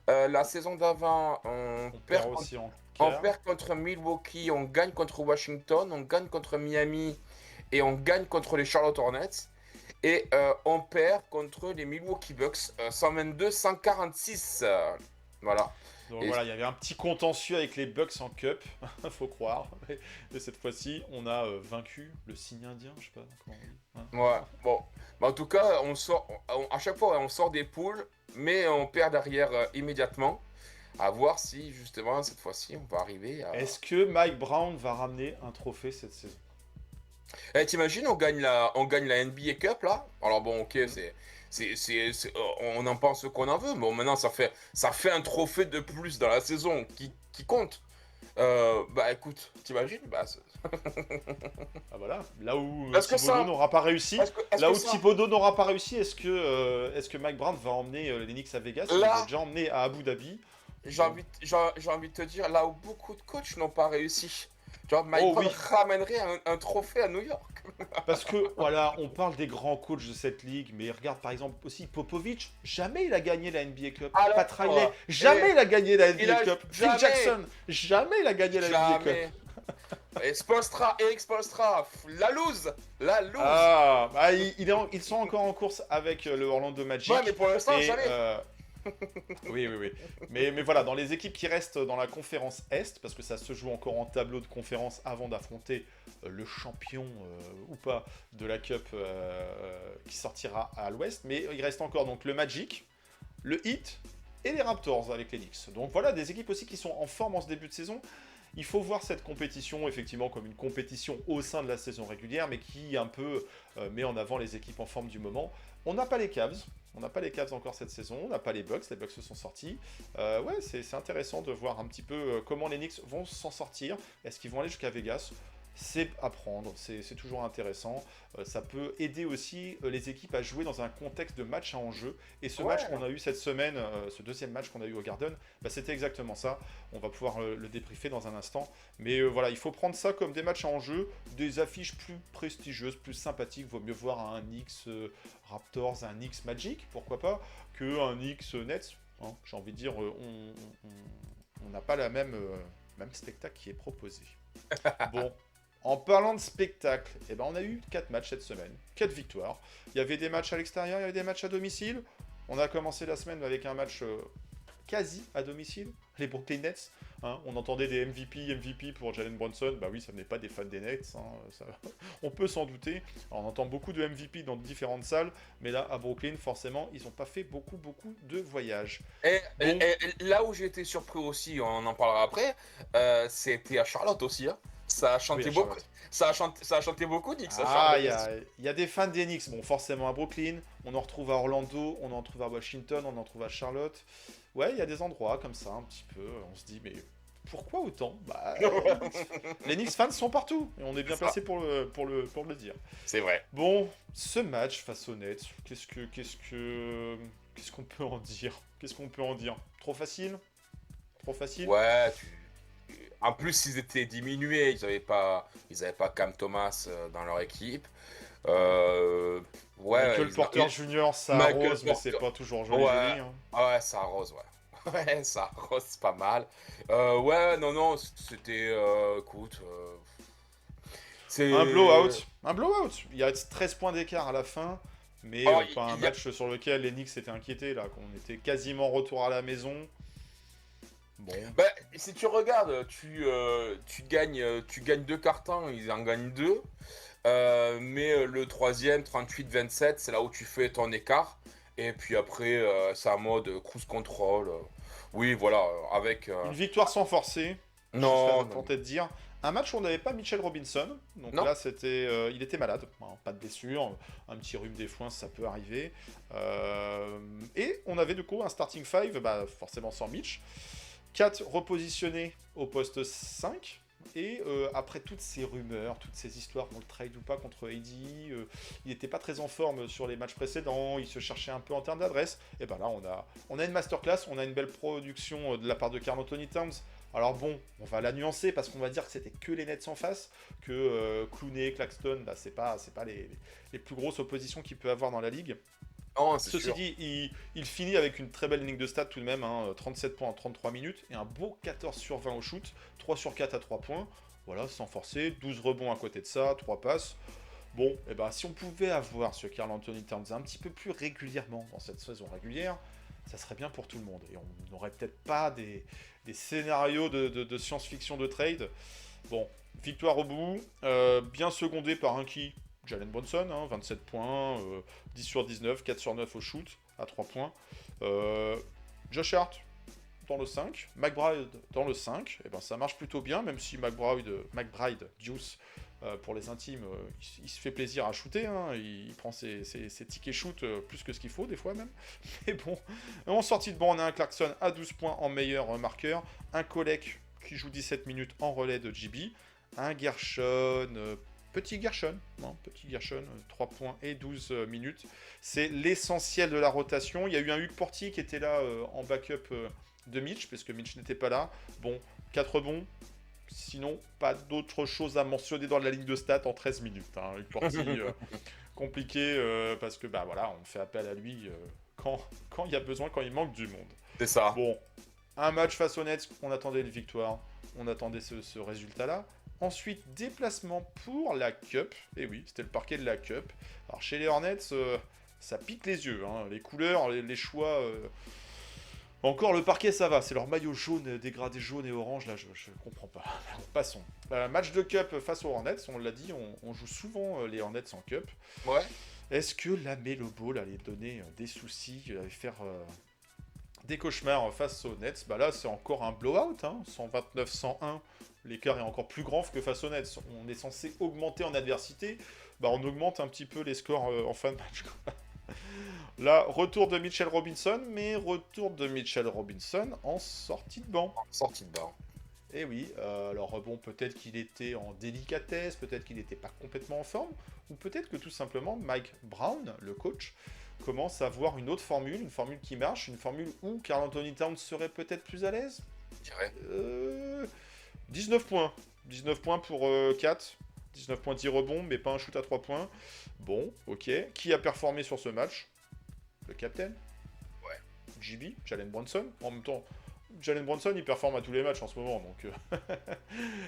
Speaker 6: la saison d'avant,
Speaker 4: On perd aussi en
Speaker 6: on
Speaker 4: cœur.
Speaker 6: perd contre Milwaukee, on gagne contre Washington, on gagne contre Miami et on gagne contre les Charlotte Hornets. Et on perd contre les Milwaukee Bucks 122-146. Voilà.
Speaker 4: Donc
Speaker 6: Et-
Speaker 4: voilà, il y avait un petit contentieux avec les Bucks en Cup, faut croire. Et cette fois-ci, on a vaincu le signe indien, je sais pas comment on dit. Hein.
Speaker 6: Ouais, bon. Mais en tout cas, à chaque fois, on sort des poules, mais on perd derrière immédiatement. À voir si, justement, cette fois-ci, on va arriver à...
Speaker 4: Est-ce que Mike Brown va ramener un trophée cette saison?
Speaker 6: T'imagines, on gagne la NBA Cup, là? Alors bon, ok, on en pense ce qu'on en veut. Bon, maintenant, ça fait un trophée de plus dans la saison qui compte. Bah écoute, t'imagines?
Speaker 4: Ah voilà, là où
Speaker 6: Est-ce que
Speaker 4: Thibodeau
Speaker 6: ça-
Speaker 4: n'aura pas réussi,
Speaker 6: est-ce
Speaker 4: là
Speaker 6: que
Speaker 4: où
Speaker 6: ça-
Speaker 4: Thibodeau n'aura pas réussi, est-ce que Mike Brown va emmener les Knicks à Vegas? Il
Speaker 6: Là-
Speaker 4: les a déjà emmené à Abu Dhabi.
Speaker 6: J'ai envie de te dire, là où beaucoup de coachs n'ont pas réussi. Genre, Mike
Speaker 4: Oh,
Speaker 6: Brown
Speaker 4: oui.
Speaker 6: ramènerait un trophée à New York.
Speaker 4: Parce que, voilà, on parle des grands coachs de cette ligue, mais regarde par exemple aussi Popovich, jamais il a gagné la NBA Cup.
Speaker 6: Alors,
Speaker 4: Pat Riley, jamais il a gagné la NBA
Speaker 6: a
Speaker 4: Cup. Phil
Speaker 6: jamais-
Speaker 4: Jackson, jamais il a gagné la NBA Cup.
Speaker 6: Jamais. Et Eric Spoelstra, la loose.
Speaker 4: Ah, bah, ils sont encore en course avec le Orlando Magic.
Speaker 6: Ouais, mais pour l'instant,
Speaker 4: Et,
Speaker 6: jamais.
Speaker 4: oui. Mais voilà, dans les équipes qui restent dans la conférence Est, parce que ça se joue encore en tableau de conférence avant d'affronter le champion ou pas de la Cup qui sortira à l'Ouest, mais il reste encore donc le Magic, le Heat et les Raptors avec les Knicks. Donc voilà, des équipes aussi qui sont en forme en ce début de saison. Il faut voir cette compétition effectivement comme une compétition au sein de la saison régulière, mais qui un peu met en avant les équipes en forme du moment. On n'a pas les Cavs. On n'a pas les Cavs encore cette saison, on n'a pas les Bucks se sont sortis. Ouais, c'est intéressant de voir un petit peu comment les Knicks vont s'en sortir. Est-ce qu'ils vont aller jusqu'à Vegas? C'est à prendre, c'est toujours intéressant. Ça peut aider aussi les équipes à jouer dans un contexte de match à enjeu. Et ce match qu'on a eu cette semaine, ce deuxième match qu'on a eu au Garden, bah, c'était exactement ça. On va pouvoir le débriefer dans un instant. Mais voilà, il faut prendre ça comme des matchs à enjeu, des affiches plus prestigieuses, plus sympathiques. Vaut mieux voir un Knicks Raptors, un Knicks Magic, pourquoi pas, qu'un Knicks Nets. Hein. J'ai envie de dire, on n'a pas la même spectacle qui est proposé. Bon. En parlant de spectacle, eh ben on a eu 4 matchs cette semaine, 4 victoires. Il y avait des matchs à l'extérieur, il y avait des matchs à domicile. On a commencé la semaine avec un match quasi à domicile, les Brooklyn Nets. Hein, on entendait des MVP pour Jalen Brunson. Bah oui, ça venait pas des fans des Nets. Hein, on peut s'en douter. Alors, on entend beaucoup de MVP dans différentes salles, mais là, à Brooklyn, forcément, ils n'ont pas fait beaucoup de voyages.
Speaker 6: Et
Speaker 4: Bon.
Speaker 6: là où j'ai été surpris aussi, on en parlera après, c'était à Charlotte aussi. Hein. Ça a chanté
Speaker 4: Oui, à
Speaker 6: beaucoup.
Speaker 4: Charlotte.
Speaker 6: Ça a chanté beaucoup, Knicks. à
Speaker 4: Ah,
Speaker 6: Charlotte.
Speaker 4: il y a des fans des Knicks. Bon, forcément à Brooklyn, on en retrouve à Orlando, on en trouve à Washington, on en trouve à Charlotte. Ouais, il y a des endroits comme ça, un petit peu. On se dit, mais pourquoi autant? Bah, les Knicks fans sont partout. Et on est bien
Speaker 6: Ça.
Speaker 4: placé pour le dire.
Speaker 6: C'est vrai.
Speaker 4: Bon, ce match face aux Nets, qu'est-ce qu'on peut en dire? Trop facile? Trop facile?
Speaker 6: Ouais, en plus, ils étaient diminués. Ils avaient pas Cam Thomas dans leur équipe. Ouais,
Speaker 4: Michael Porter Jr., ça
Speaker 6: Michael
Speaker 4: arrose, mais
Speaker 6: Porter.
Speaker 4: c'est pas toujours joli.
Speaker 6: Ouais.
Speaker 4: Joli, hein.
Speaker 6: Ouais, ça arrose, ouais. Ouais, ça arrose pas mal. Ouais, non, c'était... écoute... c'est...
Speaker 4: Un blowout. Il y a 13 points d'écart à la fin, mais
Speaker 6: Oh,
Speaker 4: pas un
Speaker 6: il y a-
Speaker 4: match sur lequel les Knicks étaient inquiétés, là, qu'on était quasiment retour à la maison. Bon,
Speaker 6: Bah, si tu regardes, tu gagnes 2 cartons, ils en gagnent 2. Mais le troisième, 38-27, c'est là où tu fais ton écart. Et puis après, c'est en mode cruise control. Oui, voilà, avec...
Speaker 4: une victoire sans forcer,
Speaker 6: non,
Speaker 4: je serais tenté de dire, Un match où on n'avait pas Mitchell Robinson, donc
Speaker 6: Non.
Speaker 4: là il était malade, hein, pas de blessure, un petit rhume des foins ça peut arriver. Et on avait du coup un starting 5, forcément sans Mitch, 4 repositionnés au poste 5. Et après toutes ces rumeurs, toutes ces histoires, on le trade ou pas contre AD, il n'était pas très en forme sur les matchs précédents, il se cherchait un peu en termes d'adresse. Et ben là, on a une masterclass, on a une belle production de la part de Karl Anthony Towns. Alors bon, on va la nuancer parce qu'on va dire que c'était que les Nets en face, que Clooney, Claxton, c'est pas les plus grosses oppositions qu'il peut avoir dans la ligue.
Speaker 6: Non, c'est
Speaker 4: Ceci
Speaker 6: sûr.
Speaker 4: dit, il finit avec une très belle ligne de stats tout de même, 37 points en 33 minutes, et un beau 14 sur 20 au shoot, 3 sur 4 à 3 points, voilà, sans forcer, 12 rebonds à côté de ça, 3 passes. Bon, et si on pouvait avoir ce Karl Anthony Towns un petit peu plus régulièrement dans cette saison régulière, ça serait bien pour tout le monde. Et on n'aurait peut-être pas des scénarios de science-fiction de trade. Bon, victoire au bout, bien secondé par un qui Jalen Brunson, 27 points, 10 sur 19, 4 sur 9 au shoot, à 3 points. Josh Hart dans le 5, McBride dans le 5, et ça marche plutôt bien, même si McBride Deuce, pour les intimes, il se fait plaisir à shooter, il prend ses tickets shoot plus que ce qu'il faut, des fois même. Mais bon, en sortie de banc, on a un Clarkson à 12 points en meilleur marqueur, un Kolek qui joue 17 minutes en relais de GB, un Gershon... Petit Gershon, 3 points et 12 minutes. C'est l'essentiel de la rotation. Il y a eu un Hugues Portier qui était là en backup de Mitch, parce que Mitch n'était pas là. Bon, 4 bons. Sinon, pas d'autre chose à mentionner dans la ligne de stats en 13 minutes. Hugues Portier, compliqué, parce que voilà, on fait appel à lui quand il y a besoin, quand il manque du monde.
Speaker 6: C'est ça.
Speaker 4: Bon, un match face aux Nets, on attendait une victoire. On attendait ce résultat-là. Ensuite, déplacement pour la Cup. Et oui, c'était le parquet de la Cup. Alors, chez les Hornets, ça pique les yeux. Les couleurs, les choix... Encore, le parquet, ça va. C'est leur maillot jaune, dégradé jaune et orange. Là, je comprends pas. Passons. Match de Cup face aux Hornets. On l'a dit, on joue souvent les Hornets en Cup.
Speaker 6: Ouais.
Speaker 4: Est-ce que la Melo Ball allait donner des soucis, allait faire... des cauchemars face aux Nets? Là, c'est encore un blowout. 129-101. L'écart est encore plus grand que face aux Nets. On est censé augmenter en adversité. On augmente un petit peu les scores en fin de match. Là, retour de Mitchell Robinson, mais retour de Mitchell Robinson en sortie de banc.
Speaker 6: Sortie de banc.
Speaker 4: Et oui, alors bon, peut-être qu'il était en délicatesse, peut-être qu'il n'était pas complètement en forme, ou peut-être que tout simplement Mike Brown, le coach, commence à voir une autre formule, une formule qui marche, une formule où Karl Anthony Towns serait peut-être plus à l'aise.
Speaker 6: Je dirais.
Speaker 4: 19 points. 19 points pour 4. 19 points 10 rebonds, mais pas un shoot à 3 points. Bon, ok. Qui a performé sur ce match? Le captain?
Speaker 6: Ouais.
Speaker 4: GB, Jalen Brunson. En même temps, Jalen Brunson, il performe à tous les matchs en ce moment, donc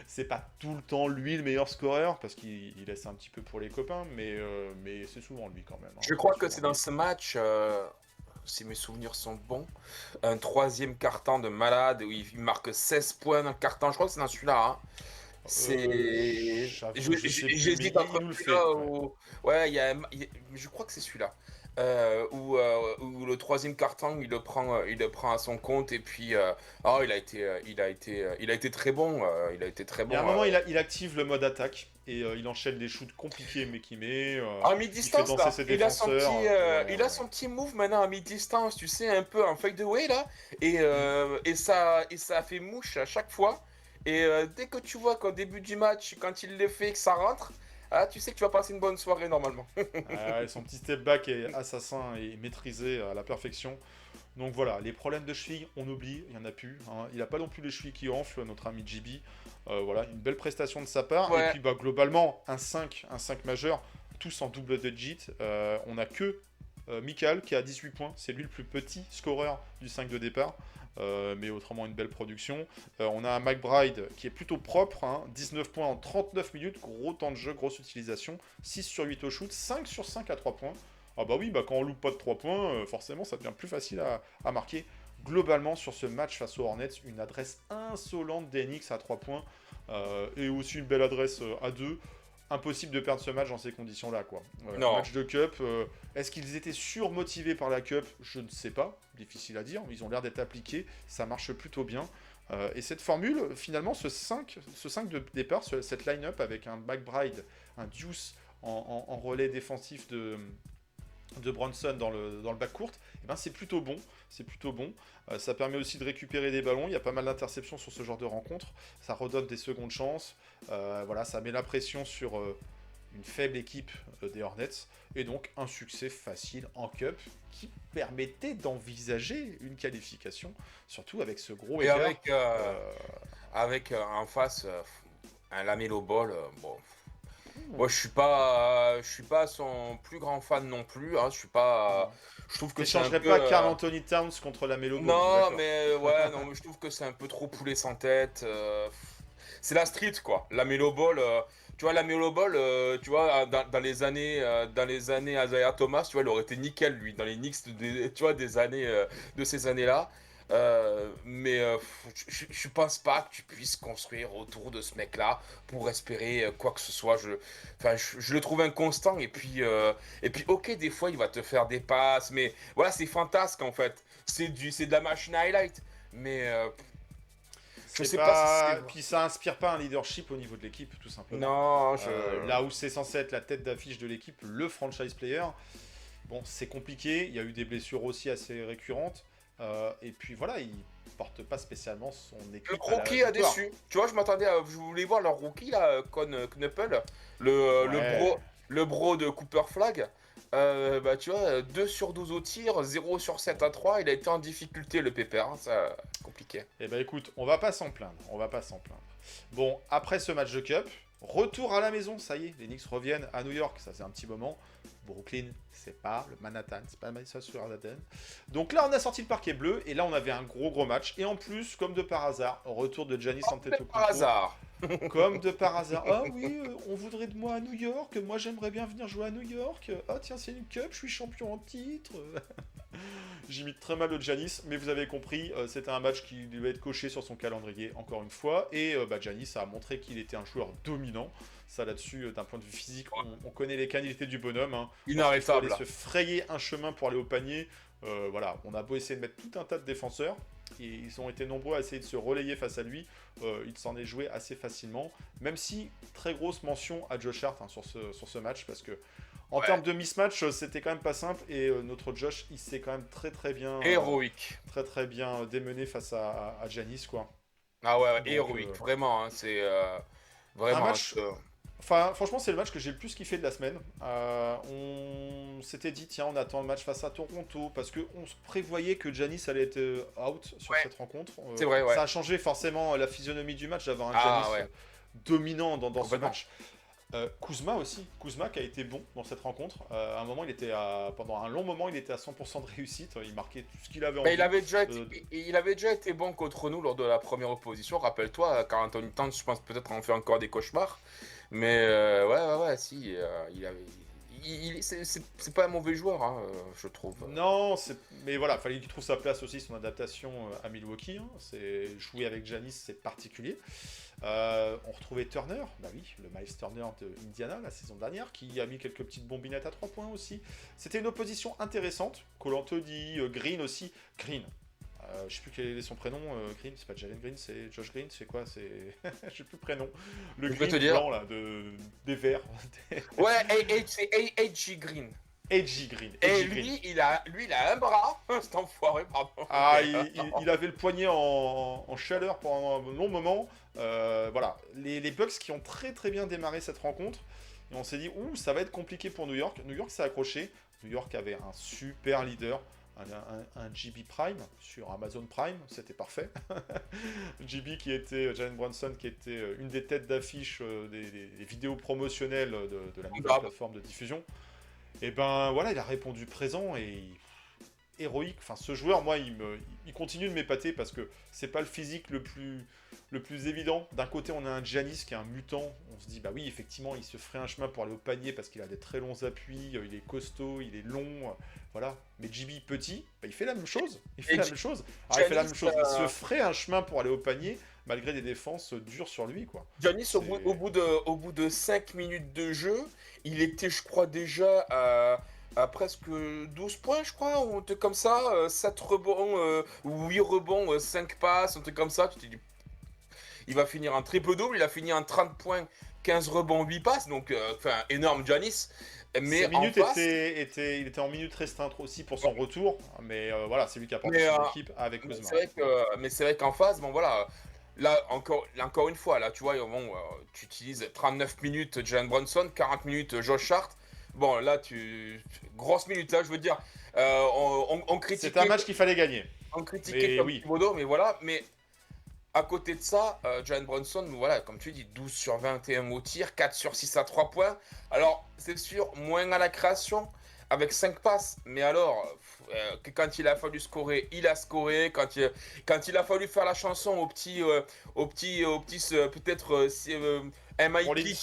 Speaker 4: c'est pas tout le temps lui le meilleur scoreur, parce qu'il laisse un petit peu pour les copains, mais c'est souvent lui quand même.
Speaker 6: Je crois que c'est dans ce match, si mes souvenirs sont bons, un troisième carton de malade où il marque 16 points dans le carton. Je crois que c'est dans celui-là. C'est.
Speaker 4: j'avoue, je sais plus,
Speaker 6: J'hésite
Speaker 4: mais
Speaker 6: entre
Speaker 4: il nous le fait,
Speaker 6: celui-là
Speaker 4: ouais.
Speaker 6: ou. Ouais, je crois que c'est celui-là. Où le troisième carton il le prend à son compte et puis il a été très bon. Il a été très
Speaker 4: Il
Speaker 6: bon.
Speaker 4: y a un moment, il active le mode attaque, et il enchaîne des shoots compliqués, mais qui met...
Speaker 6: À mi-distance,
Speaker 4: danser
Speaker 6: là,
Speaker 4: ses
Speaker 6: il a son
Speaker 4: défenseurs,
Speaker 6: petit,
Speaker 4: ouais.
Speaker 6: il a son petit move maintenant à mi-distance, tu sais, un peu en fadeaway là, et ça fait mouche à chaque fois. Et dès que tu vois qu'au début du match, quand il le fait, que ça rentre, tu sais que tu vas passer une bonne soirée normalement.
Speaker 4: Son petit step back est assassin et maîtrisé à la perfection. Donc voilà, les problèmes de cheville, on oublie, il n'y en a plus. Il n'a pas non plus les chevilles qui enflent, notre ami JB. Voilà, une belle prestation de sa part.
Speaker 6: Ouais.
Speaker 4: Et puis globalement, un 5 majeur, tous en double digit. On n'a que Mikal qui a 18 points, c'est lui le plus petit scoreur du 5 de départ. Mais autrement une belle production. On a un McBride qui est plutôt propre, 19 points en 39 minutes, gros temps de jeu, grosse utilisation, 6 sur 8 au shoot, 5 sur 5 à 3 points. Ah bah oui, quand on loupe pas de 3 points, forcément ça devient plus facile à marquer. Globalement sur ce match face aux Hornets, une adresse insolente d'Enix à 3 points, et aussi une belle adresse à 2. Impossible de perdre ce match dans ces conditions-là, quoi.
Speaker 6: Non.
Speaker 4: Match de Cup, est-ce qu'ils étaient surmotivés par la Cup? Je ne sais pas, difficile à dire. Ils ont l'air d'être appliqués, ça marche plutôt bien. Et cette formule, finalement, ce 5 de départ, cette line-up avec un McBride, un Deuce en relais défensif de Bronson dans le backcourt, eh ben c'est plutôt bon. C'est plutôt bon. Ça permet aussi de récupérer des ballons. Il y a pas mal d'interceptions sur ce genre de rencontre. Ça redonne des secondes chances. Voilà, ça met la pression sur une faible équipe des Hornets. Et donc un succès facile en Cup qui permettait d'envisager une qualification, surtout avec ce gros
Speaker 6: Et
Speaker 4: écart.
Speaker 6: avec en face un Lamelo Ball, bon. Moi, je suis pas son plus grand fan non plus. Hein. Je trouve que
Speaker 4: Tu
Speaker 6: c'est un
Speaker 4: changerais
Speaker 6: peu.
Speaker 4: pas Karl Anthony Towns contre la Melo Ball,
Speaker 6: Non,
Speaker 4: d'accord.
Speaker 6: mais ouais, non, mais je trouve que c'est un peu trop poulet sans tête. C'est la street, quoi. La Melo Ball, tu vois, la Melo Ball, tu vois, dans les années Isaiah Thomas, tu vois, il aurait été nickel, lui, dans les Knicks, tu vois, de ces années-là. Je pense pas que tu puisses construire autour de ce mec-là pour espérer quoi que ce soit. Je le trouve inconstant et puis ok, des fois il va te faire des passes, mais voilà, c'est fantasque en fait. C'est de la machine à highlight, mais je sais pas si c'est.
Speaker 4: Puis ça inspire pas un leadership au niveau de l'équipe, tout simplement.
Speaker 6: Non,
Speaker 4: Là où c'est censé être la tête d'affiche de l'équipe, le franchise player, bon, c'est compliqué. Il y a eu des blessures aussi assez récurrentes. Et puis voilà, il porte pas spécialement son équipe.
Speaker 6: Le
Speaker 4: à la
Speaker 6: rookie a
Speaker 4: victoire.
Speaker 6: déçu. Tu vois, je voulais voir leur rookie là, Knuppel,
Speaker 4: Ouais.
Speaker 6: le bro de Cooper Flag. Bah tu vois, 2 sur 12 au tir, 0 sur 7 à 3, il a été en difficulté le pépère, hein, ça compliqué.
Speaker 4: Eh ben écoute, on va pas s'en plaindre. On va pas s'en plaindre. Bon, après ce match de Cup, retour à la maison, ça y est, les Knicks reviennent à New York, ça c'est un petit moment. Brooklyn, c'est pas le Manhattan, c'est pas le Madison Square Garden. Donc là, on a sorti le parquet bleu, et là, on avait un gros match. Et en plus, comme de par hasard, retour de Giannis Antetokounmpo.
Speaker 6: Par hasard.
Speaker 4: Comme de par hasard. Ah oui, on voudrait de moi à New York, moi j'aimerais bien venir jouer à New York. Ah tiens, c'est une cup, je suis champion en titre. J'imite très mal le Giannis, mais vous avez compris, c'était un match qui devait être coché sur son calendrier, encore une fois. Et Giannis a montré qu'il était un joueur dominant. Ça là-dessus, d'un point de vue physique, on connaît les qualités du bonhomme. Hein.
Speaker 6: Inarrêtable.
Speaker 4: Il fallait se frayer un chemin pour aller au panier. Voilà, on a beau essayer de mettre tout un tas de défenseurs, et ils ont été nombreux à essayer de se relayer face à lui. Il s'en est joué assez facilement, même si très grosse mention à Josh Hart sur ce match, parce que en termes de mismatch, c'était quand même pas simple, et notre Josh, il s'est quand même très bien
Speaker 6: Héroïque.
Speaker 4: très bien démené face à Giannis, quoi.
Speaker 6: Ah ouais,
Speaker 4: Donc,
Speaker 6: héroïque, vraiment, hein, c'est vraiment.
Speaker 4: un match. Enfin, franchement, c'est le match que j'ai le plus kiffé de la semaine. On s'était dit, tiens, on attend le match face à Toronto, parce qu'on se prévoyait que Giannis allait être out sur
Speaker 6: Ouais.
Speaker 4: cette rencontre.
Speaker 6: C'est vrai, ouais.
Speaker 4: Ça a changé forcément la physionomie du match d'avoir un
Speaker 6: Ah,
Speaker 4: Giannis
Speaker 6: ouais.
Speaker 4: dominant dans ce
Speaker 6: Complètement.
Speaker 4: match. Kuzma aussi, Kuzma qui a été bon dans cette rencontre. À un moment, pendant un long moment, il était à 100% de réussite. Il marquait tout ce qu'il avait envie.
Speaker 6: Mais il avait déjà été bon contre nous lors de la première opposition. Rappelle-toi, quand Anthony Towns, je pense peut-être en fait encore des cauchemars. Mais ouais, si, c'est pas un mauvais joueur, hein, je trouve.
Speaker 4: Non, mais voilà, fallait qu'il trouve sa place aussi, son adaptation à Milwaukee. Hein. C'est jouer avec Giannis, c'est particulier. On retrouvait Turner, bah oui, le Miles Turner de Indiana la saison dernière, qui a mis quelques petites bombinettes à 3 points aussi. C'était une opposition intéressante. Cole Anthony, Green aussi. Green, je sais plus quel est son prénom. Green, c'est pas Jalen Green, c'est Josh Green, c'est quoi? C'est je sais plus le prénom. Le
Speaker 6: Je peux
Speaker 4: Green
Speaker 6: te dire.
Speaker 4: blanc là, des verts.
Speaker 6: Ouais, c'est A.G. Green.
Speaker 4: AJ Green.
Speaker 6: Et
Speaker 4: AJ Green.
Speaker 6: lui, il a un bras, cet enfoiré, pardon.
Speaker 4: Ah, il avait le poignet en chaleur pendant un long moment. Voilà, les Bucks qui ont très bien démarré cette rencontre. Et on s'est dit, ouh, ça va être compliqué pour New York. New York s'est accroché. New York avait un super leader, un GB Prime sur Amazon Prime, c'était parfait. GB qui était, Jalen Brunson qui était une des têtes d'affiche des vidéos promotionnelles de la nouvelle plateforme de diffusion. Et ben voilà, il a répondu présent et héroïque. Enfin, ce joueur, moi, il continue de m'épater parce que c'est pas le physique le plus évident. D'un côté, on a un Giannis qui est un mutant. On se dit, bah oui, effectivement, il se ferait un chemin pour aller au panier parce qu'il a des très longs appuis, il est costaud, il est long, voilà. Mais JB petit, bah, il fait la même chose. Il fait la même chose. Alors, il fait la même chose. Il se ferait un chemin pour aller au panier malgré des défenses dures sur lui, quoi.
Speaker 6: Giannis, au bout de 5 minutes de jeu, il était, je crois, déjà à presque 12 points, je crois, ou un truc comme ça, 7 rebonds, 8 rebonds, 5 passes, un truc comme ça. Tu te dis, il va finir en triple-double, il a fini en 30 points, 15 rebonds, 8 passes, donc enfin énorme Giannis. Mais
Speaker 4: Ses minutes
Speaker 6: en face,
Speaker 4: il était en minutes restreintes aussi pour son retour, mais voilà, c'est lui qui a porté
Speaker 6: Mais,
Speaker 4: son équipe avec
Speaker 6: mais
Speaker 4: Kuzma.
Speaker 6: c'est vrai qu'en face, bon voilà, là encore une fois, là tu vois, bon, tu utilises 39 minutes Jalen Brunson, 40 minutes Josh Hart. Bon là grosse minute là, je veux dire, on critiquait,
Speaker 4: C'était un match qu'il fallait gagner.
Speaker 6: on critiquait
Speaker 4: mais
Speaker 6: Tom
Speaker 4: oui.
Speaker 6: Thibodeau, mais voilà, mais à côté de ça, Jalen Brunson, voilà, comme tu dis, 12 sur 21 au tir, 4 sur 6 à 3 points. Alors, c'est sûr, moins à la création, avec 5 passes. Mais alors, que quand il a fallu scorer, il a scoré. Quand il a fallu faire la chanson peut-être MIP,
Speaker 4: Rollins.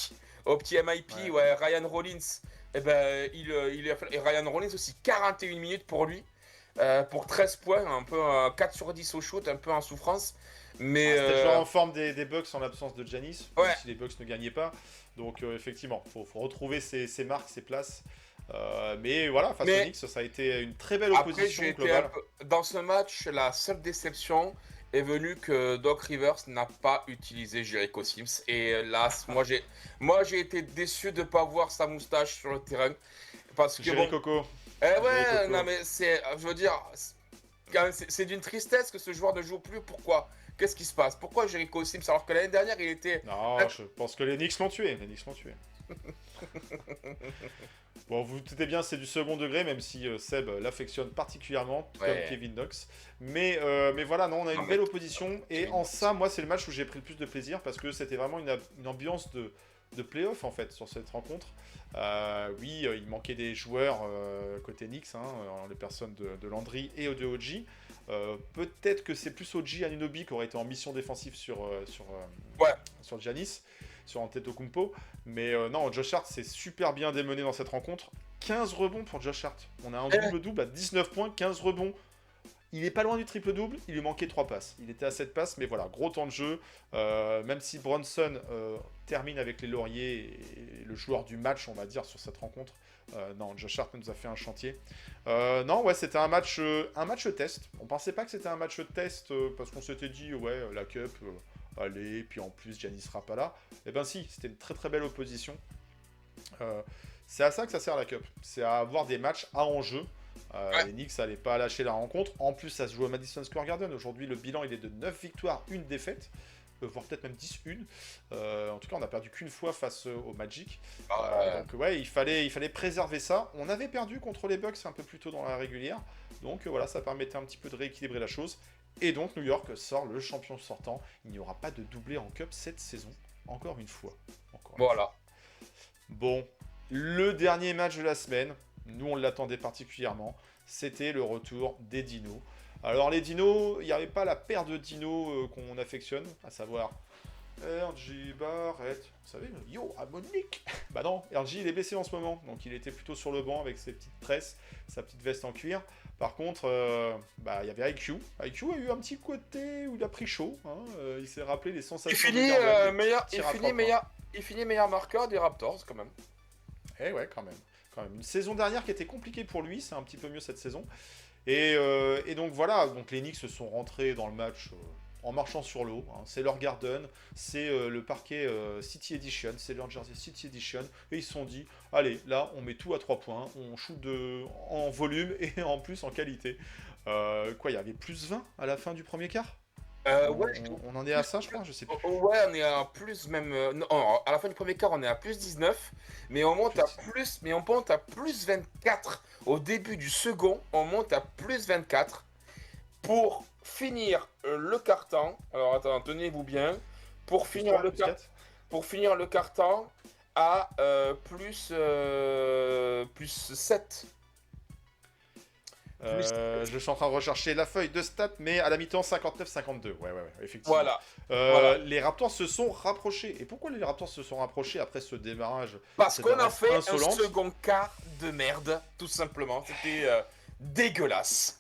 Speaker 6: au petit MIP,
Speaker 4: Ouais.
Speaker 6: ouais, Ryan Rollins, et ben, et Ryan Rollins aussi, 41 minutes pour lui. Pour 13 points, un peu 4 sur 10 au shoot, un peu en souffrance. Mais
Speaker 4: C'était le joueur en forme des Bucks en l'absence de Giannis, même
Speaker 6: Ouais.
Speaker 4: si les Bucks ne gagnaient pas. Donc effectivement, faut retrouver ses marques, ses places. Mais voilà, face aux Knicks, ça a été une très belle
Speaker 6: après,
Speaker 4: opposition
Speaker 6: j'ai été
Speaker 4: globale.
Speaker 6: dans ce match, la seule déception est venue que Doc Rivers n'a pas utilisé Jericho Sims. Et là, moi j'ai été déçu de ne pas voir sa moustache sur le terrain. Parce que
Speaker 4: Jerry
Speaker 6: bon,
Speaker 4: Coco.
Speaker 6: ouais,
Speaker 4: Coco.
Speaker 6: non mais je veux dire, c'est d'une tristesse que ce joueur ne joue plus. Pourquoi? Qu'est-ce qui se passe? Pourquoi Jericho Sims alors que l'année dernière il était...
Speaker 4: Non, je pense que les Knicks l'ont tué. Les Knicks l'ont tué. Bon, vous vous doutez bien, c'est du second degré, même si Seb l'affectionne particulièrement, tout
Speaker 6: Ouais.
Speaker 4: comme Kevin Knox. Mais voilà, non, on a une
Speaker 6: Non,
Speaker 4: belle
Speaker 6: mais-
Speaker 4: opposition. Et
Speaker 6: Kevin
Speaker 4: en
Speaker 6: Knox.
Speaker 4: ça, moi, c'est le match où j'ai pris le plus de plaisir parce que c'était vraiment une ambiance de play-off en fait sur cette rencontre. Oui, il manquait des joueurs côté Knicks, en les personnes de Landry et de OG. Peut-être que c'est plus OG Anunoby qui aurait été en mission défensive
Speaker 6: Ouais.
Speaker 4: sur Giannis, sur Antetokounmpo. Mais non, Josh Hart s'est super bien démené dans cette rencontre. 15 rebonds pour Josh Hart. On a un double-double à 19 points, 15 rebonds. Il est pas loin du triple-double, il lui manquait 3 passes. Il était à 7 passes, mais voilà, gros temps de jeu. Même si Bronson termine avec les lauriers et le joueur du match, on va dire, sur cette rencontre. Non, Josh Hart nous a fait un chantier. Non, ouais, c'était un match test. On pensait pas que c'était un match test parce qu'on s'était dit, ouais, la Cup, allez, puis en plus, Giannis sera pas là. Eh ben si, c'était une très très belle opposition. C'est à ça que ça sert la Cup. C'est à avoir des matchs à enjeu.
Speaker 6: Ouais.
Speaker 4: Les Knicks n'allaient pas lâcher la rencontre. En plus, ça se joue au Madison Square Garden. Aujourd'hui, le bilan il est de 9 victoires, 1 défaite. Voire peut-être même 10-1. En tout cas, on n'a perdu qu'une fois face au Magic. Donc ouais, il fallait préserver ça. On avait perdu contre les Bucks un peu plus tôt dans la régulière. Donc voilà, ça permettait un petit peu de rééquilibrer la chose. Et donc New York sort le champion sortant. Il n'y aura pas de doublé en Cup cette saison. Encore une fois.
Speaker 6: Voilà.
Speaker 4: Bon, le dernier match de la semaine, nous on l'attendait particulièrement, c'était le retour des dinos. Alors les dinos, il n'y avait pas la paire de dinos qu'on affectionne, à savoir RJ Barrett, vous savez, yo, Monique. Bah non, RJ il est blessé en ce moment, donc il était plutôt sur le banc avec ses petites tresses, sa petite veste en cuir. Par contre, il y avait IQ. IQ a eu un petit côté où il a pris chaud, il s'est rappelé les sensations
Speaker 6: Il finit,
Speaker 4: de Garden.
Speaker 6: il finit meilleur marqueur des Raptors quand même.
Speaker 4: Eh ouais, quand même. Une saison dernière qui était compliquée pour lui, c'est un petit peu mieux cette saison. Et donc voilà, donc les Knicks se sont rentrés dans le match en marchant sur l'eau. C'est leur Garden, c'est le parquet City Edition, c'est leur Jersey City Edition. Et ils se sont dit, allez, là, on met tout à 3 points, on shoot en volume et en plus en qualité. Il y avait plus 20 à la fin du premier quart. On en est à ça, je crois, je sais plus.
Speaker 6: Ouais, on est à plus même. Non, à la fin du premier quart, on est à plus 19, mais on monte à plus 24 au début du second. On monte à plus 24 pour finir le quart-temps. Alors attends, tenez-vous bien. Pour finir le quart-temps à plus 7.
Speaker 4: Je suis en train de rechercher la feuille de stats, mais à la mi-temps, 59-52. Ouais, effectivement.
Speaker 6: Voilà.
Speaker 4: Les Raptors se sont rapprochés. Et pourquoi les Raptors se sont rapprochés après ce démarrage?
Speaker 6: Parce
Speaker 4: cette
Speaker 6: qu'on a
Speaker 4: adresse
Speaker 6: fait
Speaker 4: insolente
Speaker 6: un second quart de merde, tout simplement. C'était dégueulasse.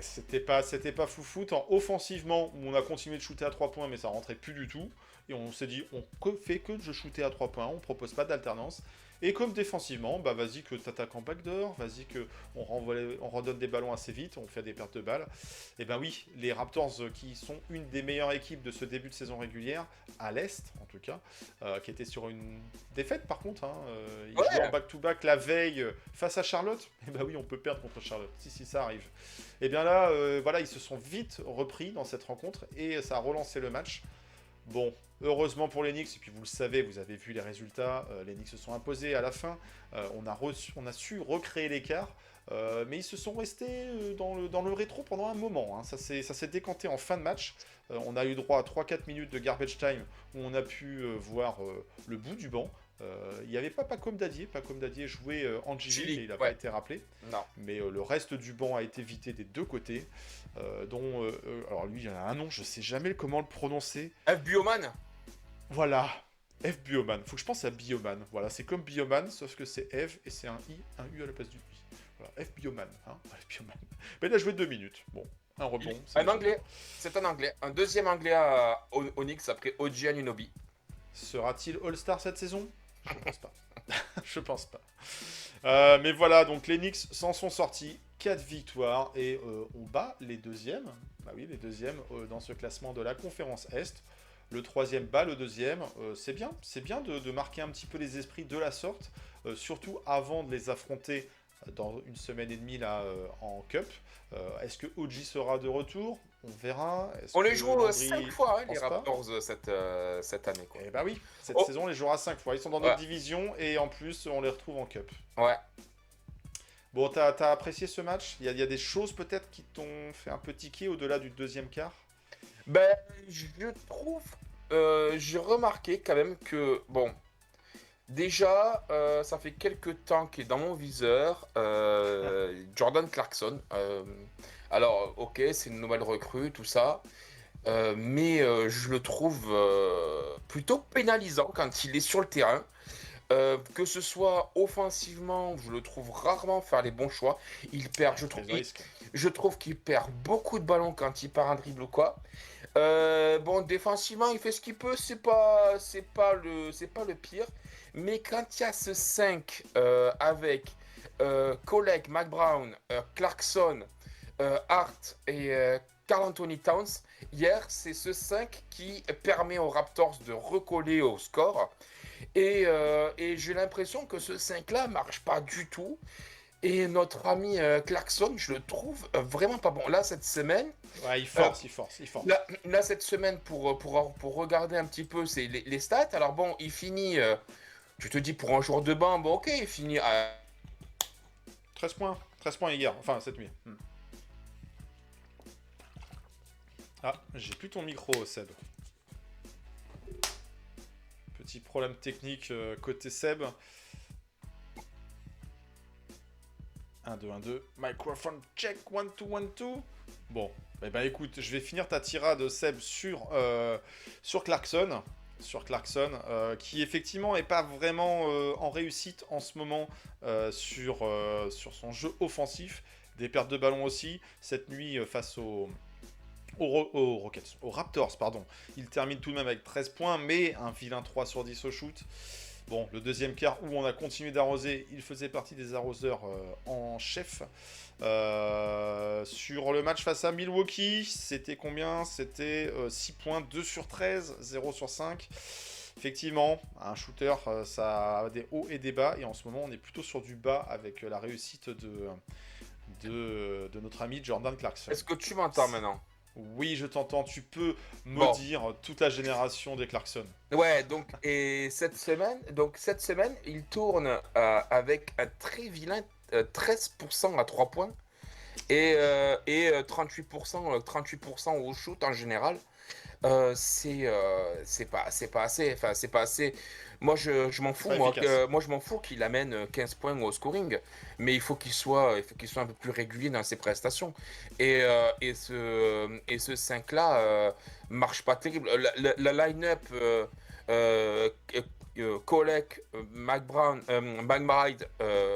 Speaker 4: C'était pas foufou. Offensivement, on a continué de shooter à 3 points, mais ça rentrait plus du tout. Et on s'est dit, on fait que de shooter à 3 points, on propose pas d'alternance. Et comme défensivement, bah vas-y que t'attaques en backdoor, vas-y que on redonne des ballons assez vite, on fait des pertes de balles. Et ben oui, les Raptors qui sont une des meilleures équipes de ce début de saison régulière, à l'Est en tout cas, qui était sur une défaite par contre, hein, ils jouaient en back-to-back la veille face à Charlotte. Et ben oui, on peut perdre contre Charlotte, si ça arrive. Et bien là, voilà, ils se sont vite repris dans cette rencontre et ça a relancé le match. Bon, heureusement pour les Knicks, et puis vous le savez, vous avez vu les résultats, les Knicks se sont imposés à la fin, on a su recréer l'écart, mais ils se sont restés dans le rétro pendant un moment, hein. Ça s'est décanté en fin de match, on a eu droit à 3-4 minutes de garbage time où on a pu voir le bout du banc. Il n'y avait pas Pacom Dadier jouait en G-League et il n'a pas été rappelé.
Speaker 6: Non.
Speaker 4: Mais le reste du banc a été vidé des deux côtés, dont... alors lui, il y en a un nom, je sais jamais comment le prononcer.
Speaker 6: F. Bioman.
Speaker 4: Voilà, F. Bioman. Faut que je pense à Bioman. Voilà, c'est comme Bioman, sauf que c'est F et c'est un U à la place du I. Voilà, F. Bioman. Hein, F. Bioman. Mais il a joué 2 minutes. Bon, un rebond.
Speaker 6: Un anglais. C'est un anglais. Un deuxième anglais au Knicks après OG Anunoby.
Speaker 4: Sera-t-il All-Star cette saison? Je pense pas. Je pense pas. Mais voilà, donc les Knicks s'en sont sortis. 4 victoires et on bat les deuxièmes. Bah oui, les deuxièmes dans ce classement de la conférence Est. Le troisième bat le deuxième. C'est bien de marquer un petit peu les esprits de la sorte. Surtout avant de les affronter dans une semaine et demie là, en Cup. Est-ce que OG sera de retour? On verra.
Speaker 6: On les joue 5 fois, hein, les Raptors, cette année. Quoi.
Speaker 4: Eh bah oui, cette saison, on les jouera 5 fois. Ils sont dans notre division et en plus, on les retrouve en Cup.
Speaker 6: Ouais.
Speaker 4: Bon, t'as apprécié ce match? Il y a des choses peut-être qui t'ont fait un peu tiquer au-delà du deuxième quart?
Speaker 6: Ben, je trouve... j'ai remarqué quand même que... Bon, déjà, ça fait quelques temps qu'il est dans mon viseur. Jordan Clarkson. Alors, ok, c'est une nouvelle recrue, tout ça. Mais je le trouve plutôt pénalisant quand il est sur le terrain. Que ce soit offensivement, je le trouve rarement faire les bons choix. Il perd, je trouve qu'il perd beaucoup de ballons quand il part un dribble ou quoi. Bon, défensivement, il fait ce qu'il peut, c'est pas le pire. Mais quand il y a ce 5 avec Kolek, McBrown, Clarkson, Hart et Karl Anthony Towns, hier, c'est ce 5 qui permet aux Raptors de recoller au score. Et j'ai l'impression que ce 5-là marche pas du tout. Et notre ami Clarkson, je le trouve vraiment pas bon. Là, cette semaine...
Speaker 4: Ouais, il force.
Speaker 6: Là, cette semaine, pour regarder un petit peu les stats, alors bon, il finit... tu te dis, pour un joueur de banc, bon, ok, il finit à...
Speaker 4: 13 points hier, enfin, cette nuit. Ah, j'ai plus ton micro, Seb. Petit problème technique côté Seb. 1, 2, 1, 2. Microphone check, 1, 2, 1, 2. Bon, eh ben écoute, je vais finir ta tirade, Seb, sur Clarkson. Qui effectivement n'est pas vraiment en réussite en ce moment sur son jeu offensif. Des pertes de ballon aussi. Cette nuit, face aux Raptors, pardon. Il termine tout de même avec 13 points, mais un vilain 3 sur 10 au shoot. Bon, le deuxième quart où on a continué d'arroser, il faisait partie des arroseurs en chef. Sur le match face à Milwaukee, c'était combien? C'était 6 points, 2 sur 13, 0 sur 5. Effectivement, un shooter, ça a des hauts et des bas. Et en ce moment, on est plutôt sur du bas avec la réussite de notre ami Jordan Clarkson.
Speaker 6: Est-ce que tu m'entends maintenant?
Speaker 4: Oui, je t'entends. Tu peux me dire toute la génération des Clarkson.
Speaker 6: Ouais, donc cette semaine, il tourne avec un très vilain 13% à 3 points et 38% au shoot en général. C'est pas assez. Enfin, c'est pas assez. Moi, je m'en fous. Moi, je m'en fous qu'il amène 15 points au scoring, mais il faut qu'il soit un peu plus régulier dans ses prestations. Et ce 5-là marche pas terrible. La line-up Kolek, McBrown, McBride,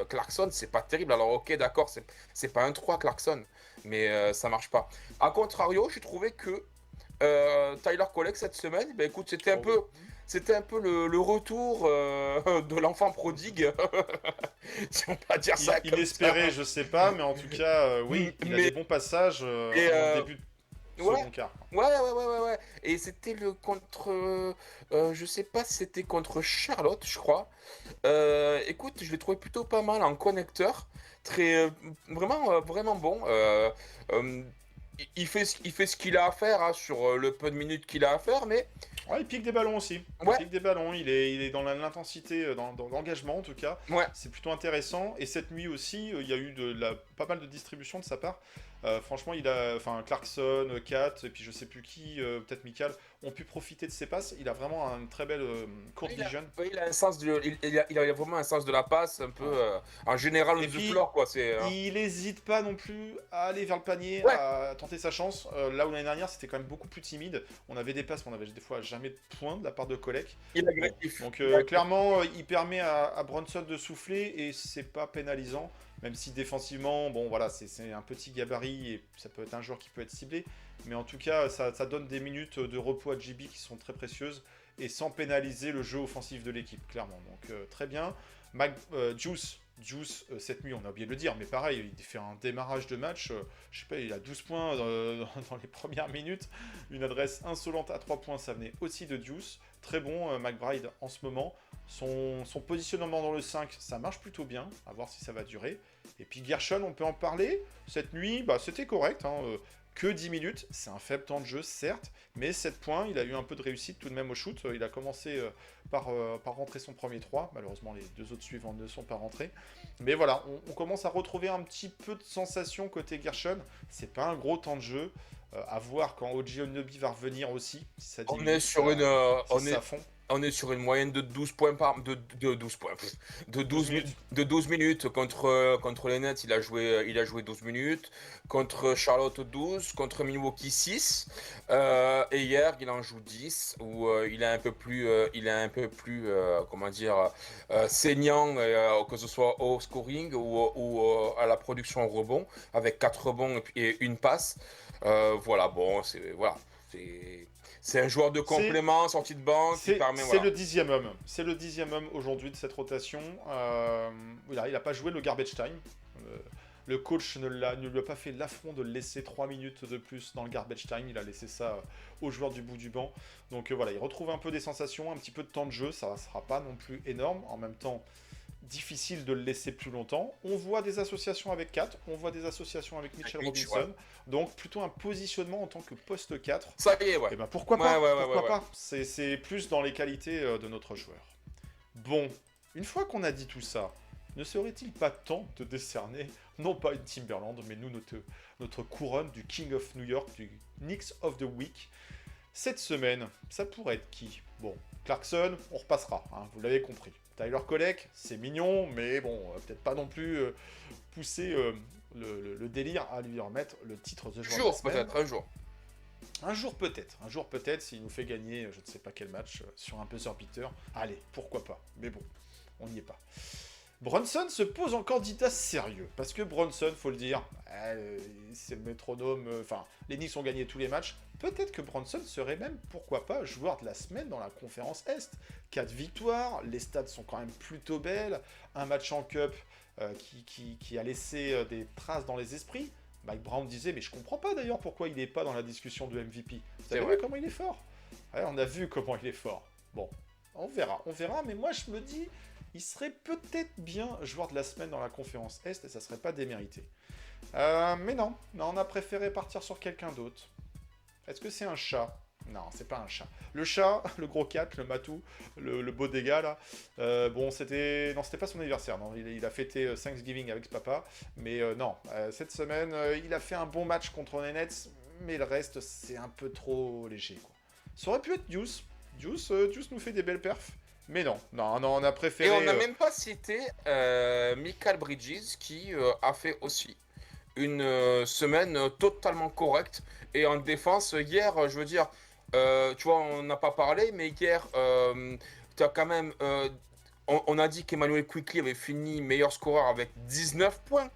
Speaker 6: Clarkson, c'est pas terrible. Alors, ok, d'accord, c'est pas un 3 Clarkson, mais ça marche pas. A contrario, j'ai trouvé que Tyler Kolek cette semaine, ben écoute, c'était un peu c'était un peu le retour de l'enfant prodigue, si on peut pas dire ça comme
Speaker 4: Inespéré,
Speaker 6: ça.
Speaker 4: je sais pas, mais en tout cas, oui, il a
Speaker 6: Mais-
Speaker 4: des bons passages
Speaker 6: Et,
Speaker 4: en début de
Speaker 6: ouais.
Speaker 4: second quart.
Speaker 6: Ouais. Et c'était le contre. Je sais pas si c'était contre Charlotte, je crois. Écoute, je l'ai trouvé plutôt pas mal en connecteur. Très. Vraiment bon. Euh, il fait ce qu'il a à faire hein, sur le peu de minutes qu'il a à faire, mais.
Speaker 4: Ouais, il pique des ballons aussi. Il
Speaker 6: Ouais.
Speaker 4: pique des ballons, il est dans l'intensité, dans l'engagement en tout cas.
Speaker 6: Ouais.
Speaker 4: C'est plutôt intéressant. Et cette nuit aussi, il y a eu pas mal de distribution de sa part. Franchement, Clarkson, Kat, et puis je sais plus qui, peut-être Michael, ont pu profiter de ses passes. Il a vraiment une très belle courte vision.
Speaker 6: Il a un sens il a vraiment un sens de la passe, un peu en général
Speaker 4: Et
Speaker 6: de
Speaker 4: puis,
Speaker 6: floor, quoi. C'est.
Speaker 4: Il n'hésite pas non plus à aller vers le panier,
Speaker 6: Ouais.
Speaker 4: à tenter sa chance. Là où l'année dernière, c'était quand même beaucoup plus timide. On avait des passes, mais on avait des fois jamais de points de la part de Kolek.
Speaker 6: Il est agressif.
Speaker 4: Donc
Speaker 6: Ouais.
Speaker 4: clairement, il permet à Brunson de souffler et c'est pas pénalisant. Même si défensivement, bon voilà, c'est un petit gabarit et ça peut être un joueur qui peut être ciblé. Mais en tout cas, ça donne des minutes de repos à JB qui sont très précieuses et sans pénaliser le jeu offensif de l'équipe, clairement. Donc très bien. Juice, cette nuit, on a oublié de le dire, mais pareil, il fait un démarrage de match, je sais pas, il a 12 points dans les premières minutes, une adresse insolente à 3 points, ça venait aussi de Juice, très bon McBride en ce moment, son positionnement dans le 5, ça marche plutôt bien, à voir si ça va durer, et puis Gershon, on peut en parler, cette nuit, bah, c'était correct, hein, que 10 minutes, c'est un faible temps de jeu, certes, mais 7 points, il a eu un peu de réussite tout de même au shoot, il a commencé par rentrer son premier 3, malheureusement les deux autres suivants ne sont pas rentrés, mais voilà, on commence à retrouver un petit peu de sensation côté Gershon, c'est pas un gros temps de jeu, à voir quand OG Onobi va revenir aussi, si ça
Speaker 6: On
Speaker 4: diminue,
Speaker 6: est sur
Speaker 4: ça-
Speaker 6: une.
Speaker 4: si
Speaker 6: On
Speaker 4: ça
Speaker 6: est.
Speaker 4: fond.
Speaker 6: On est sur une moyenne de 12 points par de 12 points de 12
Speaker 4: minutes.
Speaker 6: de 12 minutes contre les Nets, il a joué 12 minutes, contre Charlotte 12, contre Milwaukee 6 et hier il en joue 10 où il est un peu plus comment dire saignant que ce soit au scoring ou à la production en rebond avec 4 rebonds et une passe. Voilà, bon, c'est un joueur de complément, sorti de banque, qui permet.
Speaker 4: C'est
Speaker 6: Voilà.
Speaker 4: le 10e homme. C'est le 10e homme aujourd'hui de cette rotation. Voilà, il n'a pas joué le garbage time. Le coach ne lui a pas fait l'affront de le laisser 3 minutes de plus dans le garbage time. Il a laissé ça aux joueurs du bout du banc. Donc voilà, il retrouve un peu des sensations, un petit peu de temps de jeu. Ça ne sera pas non plus énorme. En même temps, difficile de le laisser plus longtemps. On voit des associations avec 4, on voit des associations avec Mitchell
Speaker 6: Mitch,
Speaker 4: Robinson. Donc plutôt un positionnement en tant que poste 4.
Speaker 6: Ça y est, ouais.
Speaker 4: Et ben pourquoi pas,
Speaker 6: Ouais.
Speaker 4: pourquoi pas. C'est plus dans les qualités de notre joueur. Bon, une fois qu'on a dit tout ça, ne serait-il pas temps de décerner, non pas une Timberland, mais nous, notre couronne du King of New York, du Knicks of the Week. Cette semaine, ça pourrait être qui? Bon, Clarkson, on repassera, hein, vous l'avez compris. Tyler Kolek, c'est mignon, mais bon, peut-être pas non plus pousser le délire à lui remettre le titre de joueur de la
Speaker 6: Jour,
Speaker 4: semaine.
Speaker 6: peut-être, un jour.
Speaker 4: Un jour peut-être, s'il nous fait gagner, je ne sais pas quel match, sur un buzzer beater. Allez, pourquoi pas, mais bon, on n'y est pas. Brunson se pose en candidat sérieux, parce que Brunson, faut le dire, c'est le métronome, enfin, les Knicks ont gagné tous les matchs, peut-être que Brunson serait même, pourquoi pas, joueur de la semaine dans la conférence Est. 4 victoires, les stats sont quand même plutôt belles, un match en cup qui a laissé des traces dans les esprits. Mike Brown disait, mais je comprends pas d'ailleurs pourquoi il n'est pas dans la discussion de MVP. Vous savez
Speaker 6: vrai.
Speaker 4: comment il est fort? Ouais, on a vu comment il est fort. Bon, on verra, mais moi je me dis, il serait peut-être bien joueur de la semaine dans la conférence Est et ça serait pas démérité. Mais non, on a préféré partir sur quelqu'un d'autre. Est-ce que c'est un chat? Non, c'est pas un chat. Le chat, le gros 4, le matou, le beau dégât là. Bon, c'était pas son anniversaire. Non, il a fêté Thanksgiving avec ce papa. Mais non, cette semaine, il a fait un bon match contre les Nets. Mais le reste, c'est un peu trop léger, quoi. Ça aurait pu être Deuce. Deuce nous fait des belles perfs. Mais non, on a préféré.
Speaker 6: Et on n'a même pas cité Michael Bridges qui a fait aussi une semaine totalement correcte. Et en défense, hier, je veux dire, tu vois, on n'a pas parlé, mais hier, tu as quand même. On a dit qu'Emmanuel Quickley avait fini meilleur scoreur avec 19 points.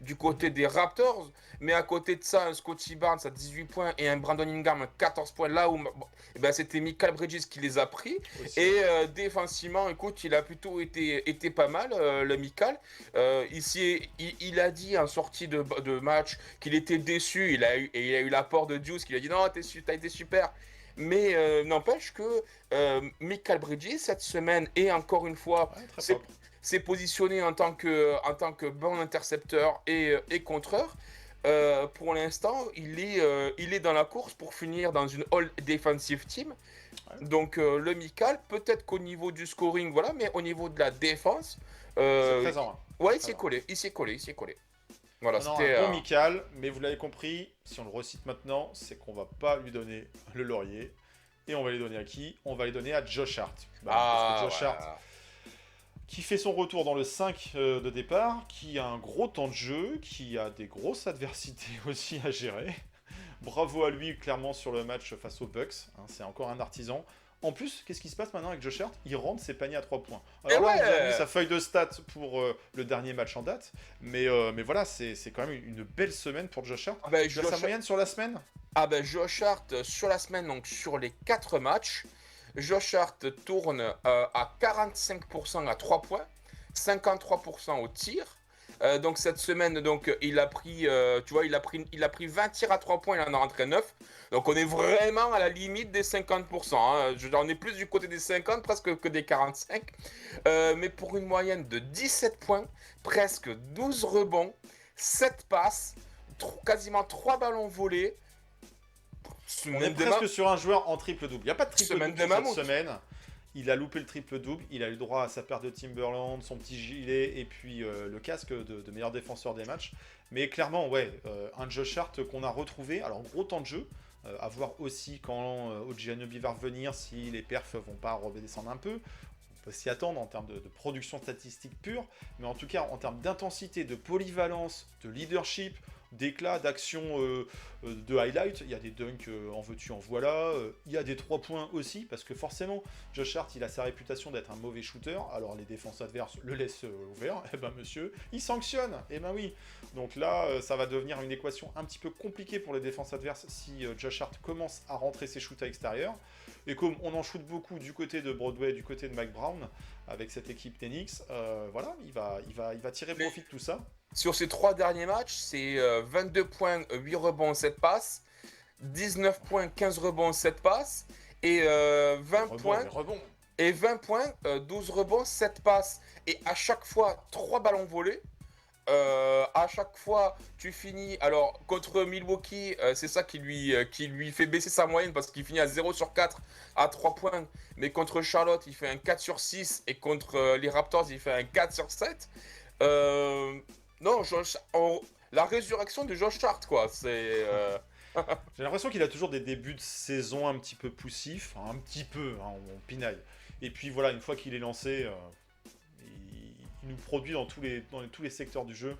Speaker 6: du côté des Raptors. Mais à côté de ça, un Scottie Barnes à 18 points et un Brandon Ingram à 14 points. Là où c'était Michael Bridges qui les a pris.
Speaker 4: Aussi.
Speaker 6: Et défensivement, écoute, il a plutôt été pas mal, le Michael. Il a dit en sortie de match qu'il était déçu. Il a eu l'apport de Juice qui lui a dit non, t'as été super. Mais n'empêche que Michael Bridges, cette semaine, et encore une fois,
Speaker 4: Ouais, très propre.
Speaker 6: s'est positionné en tant que bon intercepteur et contreur. Pour l'instant, il est dans la course pour finir dans une All Defensive Team.
Speaker 4: Ouais.
Speaker 6: Donc le Michael, peut-être qu'au niveau du scoring, voilà, mais au niveau de la défense,
Speaker 4: C'est présent. Hein.
Speaker 6: ouais, il
Speaker 4: Très
Speaker 6: s'est
Speaker 4: bien.
Speaker 6: collé, il s'est collé. Voilà,
Speaker 4: Non,
Speaker 6: c'était.
Speaker 4: un bon Michael, mais vous l'avez compris, si on le recite maintenant, c'est qu'on va pas lui donner le laurier. Et on va les donner à qui? On va les donner à Josh Hart. Parce que Josh
Speaker 6: voilà.
Speaker 4: Hart, qui fait son retour dans le 5 de départ, qui a un gros temps de jeu, qui a des grosses adversités aussi à gérer. Bravo à lui, clairement, sur le match face aux Bucks. Hein, c'est encore un artisan. En plus, qu'est-ce qui se passe maintenant avec Josh Hart? Il rentre ses paniers à 3 points. Alors là,
Speaker 6: ouais.
Speaker 4: on vous a mis sa feuille de stats pour le dernier match en date. Mais voilà, c'est quand même une belle semaine pour Josh Hart.
Speaker 6: Ah ben,
Speaker 4: Tu as sa moyenne sur la semaine?
Speaker 6: Josh Hart, sur la semaine, donc sur les 4 matchs, Josh Hart tourne à 45% à 3 points, 53% au tir. Donc cette semaine, donc il a pris, il a pris 20 tirs à 3 points, il en a rentré 9. Donc on est vraiment à la limite des 50%. Hein. On est plus du côté des 50 presque que des 45. Mais pour une moyenne de 17 points, presque 12 rebonds, 7 passes, quasiment 3 ballons volés.
Speaker 4: On est presque sur un joueur en triple-double. Il n'y a pas de
Speaker 6: Semaine
Speaker 4: triple-double
Speaker 6: de
Speaker 4: cette
Speaker 6: mammouth.
Speaker 4: semaine. Il a loupé le triple-double. Il a eu droit à sa paire de Timberland, son petit gilet et puis le casque de meilleur défenseur des matchs. Mais clairement, ouais, un Josh Hart qu'on a retrouvé. Alors, gros temps de jeu. À voir aussi quand OG Anunoby va revenir, si les perfs vont pas redescendre un peu. On peut s'y attendre en termes de production statistique pure. Mais en tout cas, en termes d'intensité, de polyvalence, de leadership, d'éclat, d'action de highlight, il y a des dunks en veux-tu, en voilà, il y a des 3 points aussi, parce que forcément, Josh Hart, il a sa réputation d'être un mauvais shooter, alors les défenses adverses le laissent ouvert, et ben monsieur, il sanctionne, et ben oui. Donc là, ça va devenir une équation un petit peu compliquée pour les défenses adverses si Josh Hart commence à rentrer ses shoots à l'extérieur. Et comme on en shoot beaucoup du côté de Broadway, du côté de Mike Brown, avec cette équipe Tenix, voilà, il va tirer profit de tout ça.
Speaker 6: Sur ces 3 derniers matchs, c'est 22 points, 8 rebonds, 7 passes, 19 points, 15 rebonds, 7 passes, et 20 points, 12 rebonds, 7 passes, et à chaque fois 3 ballons volés. À chaque fois, tu finis. Alors, contre Milwaukee, c'est ça qui lui fait baisser sa moyenne parce qu'il finit à 0 sur 4 à 3 points. Mais contre Charlotte, il fait un 4 sur 6 et contre les Raptors, il fait un 4 sur 7. Non, la résurrection de Josh Hart, quoi. C'est.
Speaker 4: J'ai l'impression qu'il a toujours des débuts de saison un petit peu poussifs, hein, un petit peu, hein, on pinaille. Et puis voilà, une fois qu'il est lancé, il nous produit dans tous les secteurs du jeu.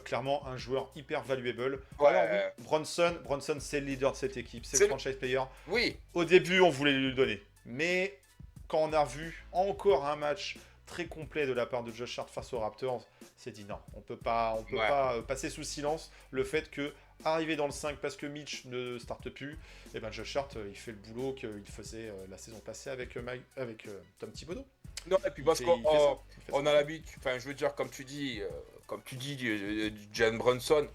Speaker 4: Clairement, un joueur hyper valuable.
Speaker 6: Ouais.
Speaker 4: Alors oui, Bronson, c'est le leader de cette équipe, c'est
Speaker 6: C'est
Speaker 4: le
Speaker 6: le-
Speaker 4: franchise player.
Speaker 6: Oui,
Speaker 4: Au début, on voulait lui le donner. Mais quand on a vu encore un match très complet de la part de Josh Hart face aux Raptors, c'est dit non, on peut pas passer sous silence le fait que arriver dans le 5 parce que Mitch ne starte plus, et ben Josh Hart il fait le boulot qu'il faisait la saison passée avec Tom Thibodeau.
Speaker 6: non, et puis parce
Speaker 4: Il
Speaker 6: qu'on
Speaker 4: fait ça, il fait ça.
Speaker 6: on a l'habitude, enfin, je veux dire, comme tu dis, du Jalen Brunson,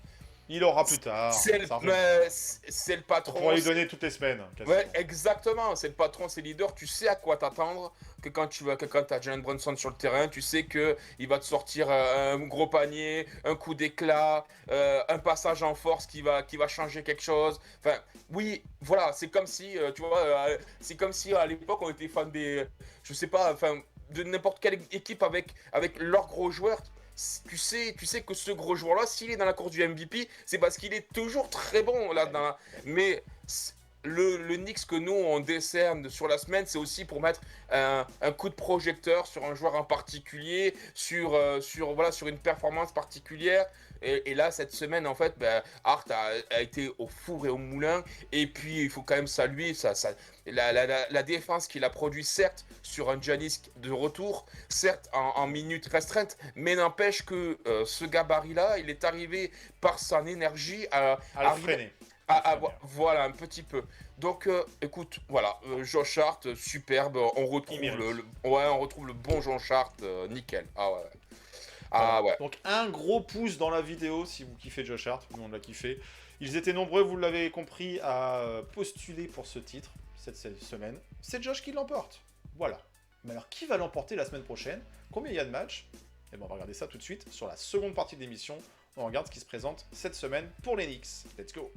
Speaker 4: Il aura plus tard.
Speaker 6: c'est le,
Speaker 4: ça revient.
Speaker 6: c'est le
Speaker 4: On
Speaker 6: patron.
Speaker 4: pourra lui donner toutes les semaines. quasiment.
Speaker 6: Ouais, exactement. C'est le patron, c'est le leader. Tu sais à quoi t'attendre. Que quand t'as Jalen Brunson sur le terrain, tu sais que il va te sortir un gros panier, un coup d'éclat, un passage en force qui va changer quelque chose. Enfin, oui, voilà. C'est comme si, tu vois, c'est comme si à l'époque on était fan je sais pas, enfin, de n'importe quelle équipe avec leurs gros joueurs. Tu sais que ce gros joueur-là, s'il est dans la course du MVP, c'est parce qu'il est toujours très bon là. Mais le Knicks que nous on décerne sur la semaine, c'est aussi pour mettre un coup de projecteur sur un joueur en particulier, sur une performance particulière. Et là, cette semaine, en fait, Hart a été au four et au moulin. Et puis, il faut quand même saluer la défense qu'il a produit, certes, sur un Giannis de retour, certes, en minutes restreintes, mais n'empêche que ce gabarit-là, il est arrivé par son énergie
Speaker 4: À le
Speaker 6: arriver-
Speaker 4: freiner.
Speaker 6: voilà, un petit peu. Donc, écoute, voilà, Josh Hart, superbe. On retrouve
Speaker 4: mérite.
Speaker 6: on retrouve le bon Josh Hart, nickel. Ah ouais. Ah ouais.
Speaker 4: Donc un gros pouce dans la vidéo si vous kiffez Josh Hart, nous on l'a kiffé. Ils étaient nombreux, vous l'avez compris, à postuler pour ce titre cette semaine. C'est Josh qui l'emporte. Voilà. Mais alors qui va l'emporter la semaine prochaine? Combien il y a de matchs? Et ben on va regarder ça tout de suite sur la seconde partie de l'émission. On regarde ce qui se présente cette semaine pour les Knicks. Let's go.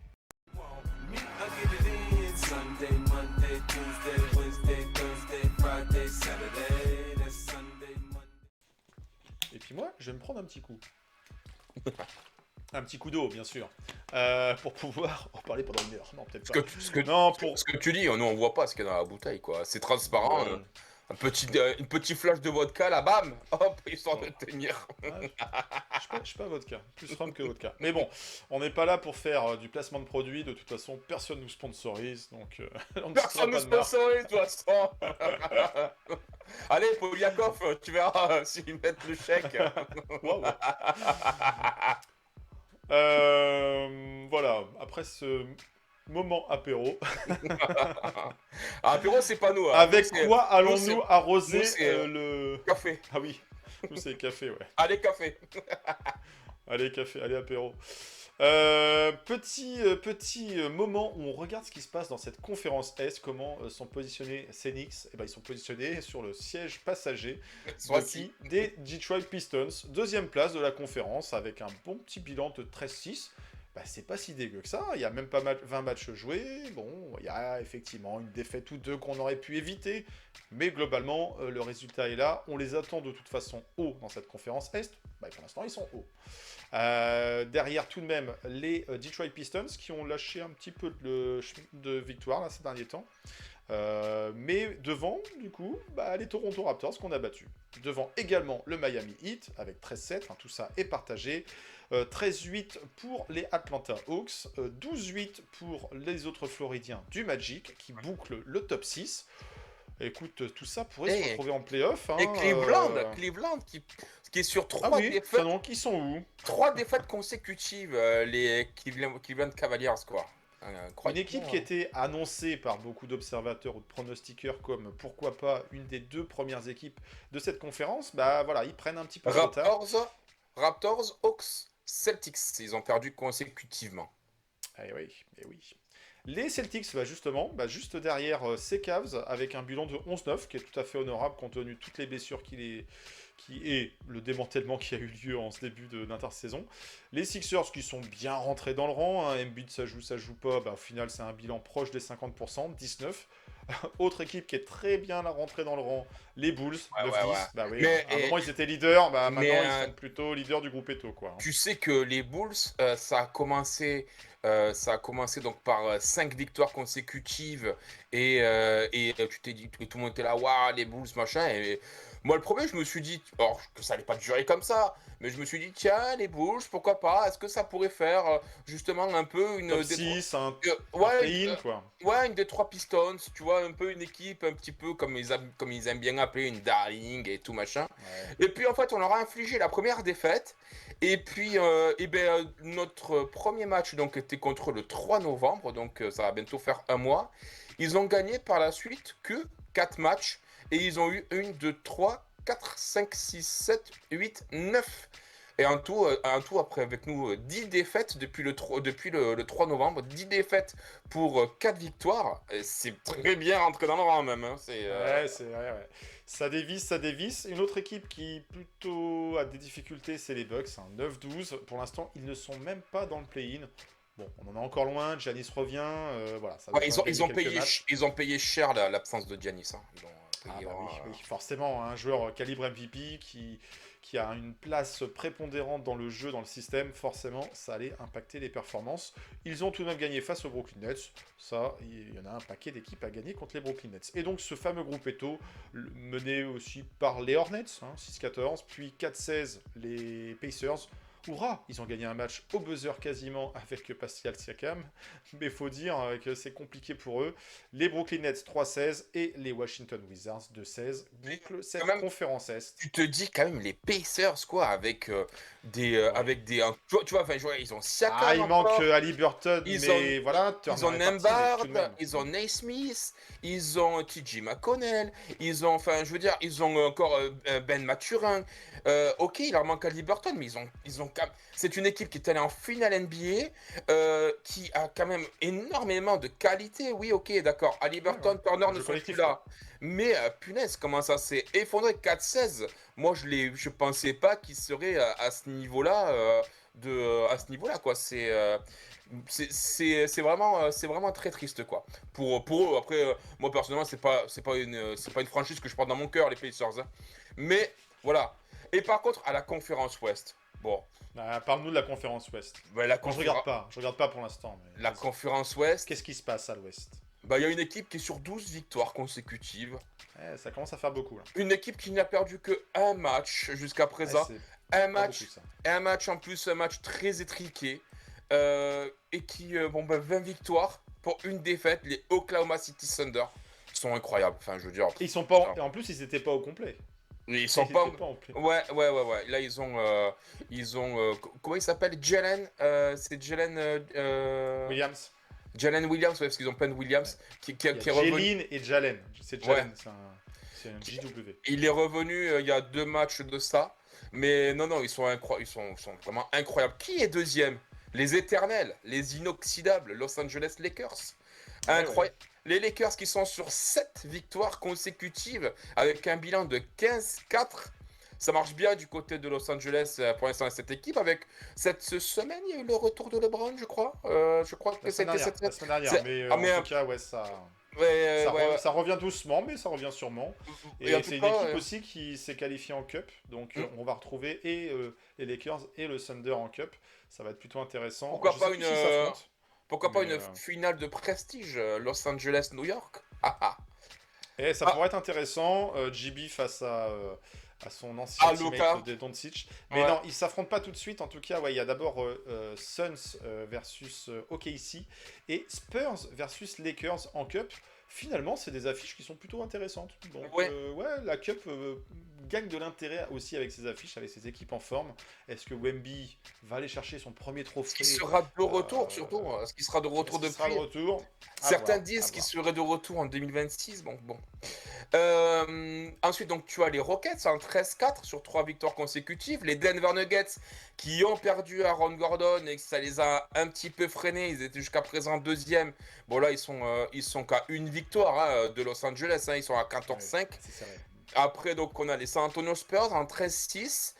Speaker 2: Me, I get it in Sunday, Monday, Tuesday, Wednesday, Thursday, Friday, Saturday. That's Sunday, Monday.
Speaker 4: Et puis moi, je vais me prendre un petit coup. Un petit coup d'eau, bien sûr. Pour pouvoir en parler pendant une heure. Non, peut-être pas. Non, pour...
Speaker 6: Ce que tu dis, nous on voit pas ce qu'il y a dans la bouteille, quoi. C'est transparent.
Speaker 4: Ouais.
Speaker 6: Un petit flash de vodka, là, bam, hop, histoire de tenir.
Speaker 4: Je suis pas vodka, plus rhum que vodka. Mais bon, on n'est pas là pour faire du placement de produits, de toute façon, personne nous sponsorise, donc on ne
Speaker 6: Personne ne
Speaker 4: citera pas de marque.
Speaker 6: sponsorise, de toute façon. Allez, Poliakov, tu verras s'ils mettent le chèque.
Speaker 4: Waouh. Voilà, après ce moment apéro,
Speaker 6: Ah, apéro, c'est pas nous. Hein.
Speaker 4: avec
Speaker 6: C'est
Speaker 4: quoi allons-nous
Speaker 6: c'est-
Speaker 4: arroser
Speaker 6: nous, c'est,
Speaker 4: le...
Speaker 6: café.
Speaker 4: Ah oui, nous c'est café, ouais.
Speaker 6: Allez, café.
Speaker 4: Allez, café, allez, apéro. Petit moment où on regarde ce qui se passe dans cette conférence S, comment sont positionnés ces Knicks. Eh ben, ils sont positionnés sur le siège passager
Speaker 6: Voici.
Speaker 4: des Detroit Pistons. Deuxième place de la conférence avec un bon petit bilan de 13-6. Bah, c'est pas si dégueu que ça, il y a même pas 20 matchs joués, bon, il y a effectivement une défaite ou deux qu'on aurait pu éviter, mais globalement, le résultat est là, on les attend de toute façon haut dans cette conférence Est, bah, pour l'instant ils sont hauts. Derrière tout de même, les Detroit Pistons qui ont lâché un petit peu de victoire là, ces derniers temps. Mais devant, du coup, bah, les Toronto Raptors qu'on a battus. Devant également le Miami Heat avec 13-7, hein, tout ça est partagé. 13-8 pour les Atlanta Hawks, 12-8 pour les autres Floridiens du Magic qui bouclent le top 6. Écoute, tout ça pourrait se retrouver en playoff. Hein,
Speaker 6: Et Cleveland qui est sur
Speaker 4: Ah oui, ça donc, ils sont où?
Speaker 6: 3 défaites consécutives, les Cleveland Cavaliers, quoi.
Speaker 4: Une équipe qui était annoncée par beaucoup d'observateurs ou de pronostiqueurs comme pourquoi pas une des 2 premières équipes de cette conférence, bah voilà, ils prennent un petit peu de retard.
Speaker 6: Raptors, Hawks, Celtics, ils ont perdu consécutivement.
Speaker 4: Eh oui, eh oui. Les Celtics, bah justement, juste derrière ces Cavs, avec un bilan de 11-9, qui est tout à fait honorable compte tenu de toutes les blessures et le démantèlement qui a eu lieu en ce début d'intersaison. Les Sixers qui sont bien rentrés dans le rang, hein, Embiid ça joue pas, bah, au final c'est un bilan proche des 50%, 19. Autre équipe qui est très bien rentrée dans le rang, les Bulls, 9-10. Bah oui, à un moment ils étaient leaders, bah maintenant ils sont plutôt leaders du groupe Eto, quoi.
Speaker 6: Tu sais que les Bulls, ça a commencé donc par 5 victoires consécutives et tu t'es dit que tout le monde était là, waouh, les Bulls, machin. Et moi, le premier, je me suis dit, or, que ça allait pas durer comme ça, mais je me suis dit, tiens, les Bulls, pourquoi pas, est-ce que ça pourrait faire justement un peu une.
Speaker 4: Top 6, un
Speaker 6: ouais,
Speaker 4: play-in, quoi.
Speaker 6: Ouais, une des 3 Pistons, tu vois, un peu une équipe un petit peu comme ils aiment bien appeler une darling et tout machin.
Speaker 4: Ouais.
Speaker 6: Et puis en fait, on leur a infligé la première défaite. Et puis, notre premier match donc était contre le 3 novembre, donc ça va bientôt faire un mois. Ils ont gagné par la suite que 4 matchs. Et ils ont eu 1, 2, 3, 4, 5, 6, 7, 8, 9. Et en tout, après, avec nous, 10 défaites depuis le 3 novembre. 10 défaites pour 4 victoires. Et c'est très bien rentré dans le rang, même. Hein.
Speaker 4: Ouais, c'est vrai, ouais. Ça dévisse, ça dévisse. Une autre équipe qui plutôt a des difficultés, c'est les Bucks. Hein. 9-12. Pour l'instant, ils ne sont même pas dans le play-in. Bon, on en est encore loin. Giannis revient. Voilà, ça
Speaker 6: ils ont payé cher l'absence de Giannis. Hein. Ils ont payé
Speaker 4: oui, forcément, un joueur calibre MVP qui a une place prépondérante dans le jeu, dans le système, forcément, ça allait impacter les performances. Ils ont tout de même gagné face aux Brooklyn Nets. Ça, il y en a un paquet d'équipes à gagner contre les Brooklyn Nets. Et donc, ce fameux gruppetto, mené aussi par les Hornets, 6-14, puis 4-16 les Pacers. Hurrah, ils ont gagné un match au buzzer quasiment avec Pascal Siakam, mais faut dire que c'est compliqué pour eux. Les Brooklyn Nets 3-16 et les Washington Wizards 2-16 bouclent cette
Speaker 6: même,
Speaker 4: conférence Est.
Speaker 6: Tu te dis quand même les Pacers, quoi, avec des tu vois, enfin, ils ont Siakam.
Speaker 4: Ah, il manque
Speaker 6: encore.
Speaker 4: Halliburton, mais voilà,
Speaker 6: Ils ont
Speaker 4: Turner est parti, mais
Speaker 6: Nembhard,
Speaker 4: tout de même.
Speaker 6: ils ont Naismith, ils ont TJ McConnell, ils ont, enfin, je veux dire, ils ont encore Ben Mathurin. Ok, il leur manque Halliburton, mais ils ont c'est une équipe qui est allée en finale NBA, qui a quand même énormément de qualité. Oui, ok, d'accord. Halliburton,
Speaker 4: Ouais.
Speaker 6: Turner
Speaker 4: Le
Speaker 6: ne
Speaker 4: jeu
Speaker 6: sont
Speaker 4: collectif,
Speaker 6: plus là. Mais punaise, comment ça s'est effondré 4-16. Moi, je pensais pas qu'ils seraient à ce niveau-là, à ce niveau-là, quoi. C'est vraiment très triste, quoi. Pour eux, après, moi personnellement, c'est pas une franchise que je porte dans mon cœur, les Pacers, hein. Mais voilà. Et par contre, à la conférence Ouest, bon,
Speaker 4: Parle-nous de la conférence Ouest.
Speaker 6: bah,
Speaker 4: Moi, je regarde pas pour l'instant. Mais
Speaker 6: la
Speaker 4: vas-y.
Speaker 6: conférence Ouest,
Speaker 4: Qu'est-ce qui se passe à l'Ouest?
Speaker 6: bah, il y a une équipe qui est sur 12 victoires consécutives.
Speaker 4: Ça commence à faire beaucoup, là.
Speaker 6: Une équipe qui n'a perdu que un match jusqu'à présent.
Speaker 4: C'est
Speaker 6: Un
Speaker 4: pas
Speaker 6: match,
Speaker 4: beaucoup, ça.
Speaker 6: un match en plus, un match très étriqué. Et qui, 20 victoires pour une défaite. Les Oklahoma City Thunder sont incroyables. Enfin, je veux dire.
Speaker 4: Ils sont pas. Et en plus, ils étaient pas au complet.
Speaker 6: Ils sont pas.
Speaker 4: étaient pas en plein.
Speaker 6: Ouais. Là, ils ont. Comment il s'appelle? Jalen. C'est Jalen.
Speaker 4: Williams.
Speaker 6: Jalen Williams, ouais, parce qu'ils ont plein de Williams qui
Speaker 4: Il y a
Speaker 6: est revenu.
Speaker 4: Jalen et Jalen. C'est Jalen, c'est un JW.
Speaker 6: Il est revenu il y a 2 matchs de ça. Mais non, ils sont vraiment incroyables. Qui est deuxième? Les éternels, les inoxydables Los Angeles Lakers. Incroyable. Les Lakers qui sont sur 7 victoires consécutives avec un bilan de 15-4. Ça marche bien du côté de Los Angeles pour l'instant cette équipe. Avec cette semaine, il y a eu le retour de LeBron, je crois. Je crois que ça a été cette
Speaker 4: La semaine dernière.
Speaker 6: C'est-
Speaker 4: Mais
Speaker 6: Ah, mais,
Speaker 4: en tout cas, ouais, ça revient doucement, mais ça revient sûrement. Et
Speaker 6: en tout
Speaker 4: c'est une
Speaker 6: cas,
Speaker 4: équipe aussi qui s'est qualifiée en Cup. Donc on va retrouver les Lakers et le Thunder en Cup. Ça va être plutôt intéressant.
Speaker 6: Pourquoi
Speaker 4: Je
Speaker 6: pas
Speaker 4: sais
Speaker 6: une,
Speaker 4: plus s'ils s'affrontent,
Speaker 6: pourquoi pas
Speaker 4: mais,
Speaker 6: une finale de prestige Los Angeles-New York?
Speaker 4: Et ça
Speaker 6: Ah.
Speaker 4: pourrait être intéressant, JB face à son ancien
Speaker 6: Luka.
Speaker 4: teammate de Doncic. Mais
Speaker 6: Ouais.
Speaker 4: non, ils s'affrontent pas tout de suite. En tout cas, ouais, il y a d'abord Suns versus OKC et Spurs versus Lakers en Cup. Finalement, c'est des affiches qui sont plutôt intéressantes. Donc,
Speaker 6: Ouais.
Speaker 4: la Cup gagne de l'intérêt aussi avec ses affiches, avec ses équipes en forme. Est-ce que Wemby va aller chercher son premier trophée?
Speaker 6: Qui sera de retour surtout? Est-ce qu'il sera de retour
Speaker 4: Est-ce qu'il sera de
Speaker 6: depuis?
Speaker 4: retour? À
Speaker 6: Certains
Speaker 4: voir,
Speaker 6: disent
Speaker 4: à
Speaker 6: qu'il
Speaker 4: voir.
Speaker 6: serait de retour en 2026. Bon. Ensuite, donc, tu as les Rockets en 13-4 sur 3 victoires consécutives. Les Denver Nuggets qui ont perdu Aaron Gordon et que ça les a un petit peu freinés. Ils étaient jusqu'à présent deuxième. Bon, là, ils sont qu'à une victoire de Los Angeles. Ils sont à 14-5.
Speaker 4: Ouais, c'est serré.
Speaker 6: Après, donc, on a les San Antonio Spurs en 13-6,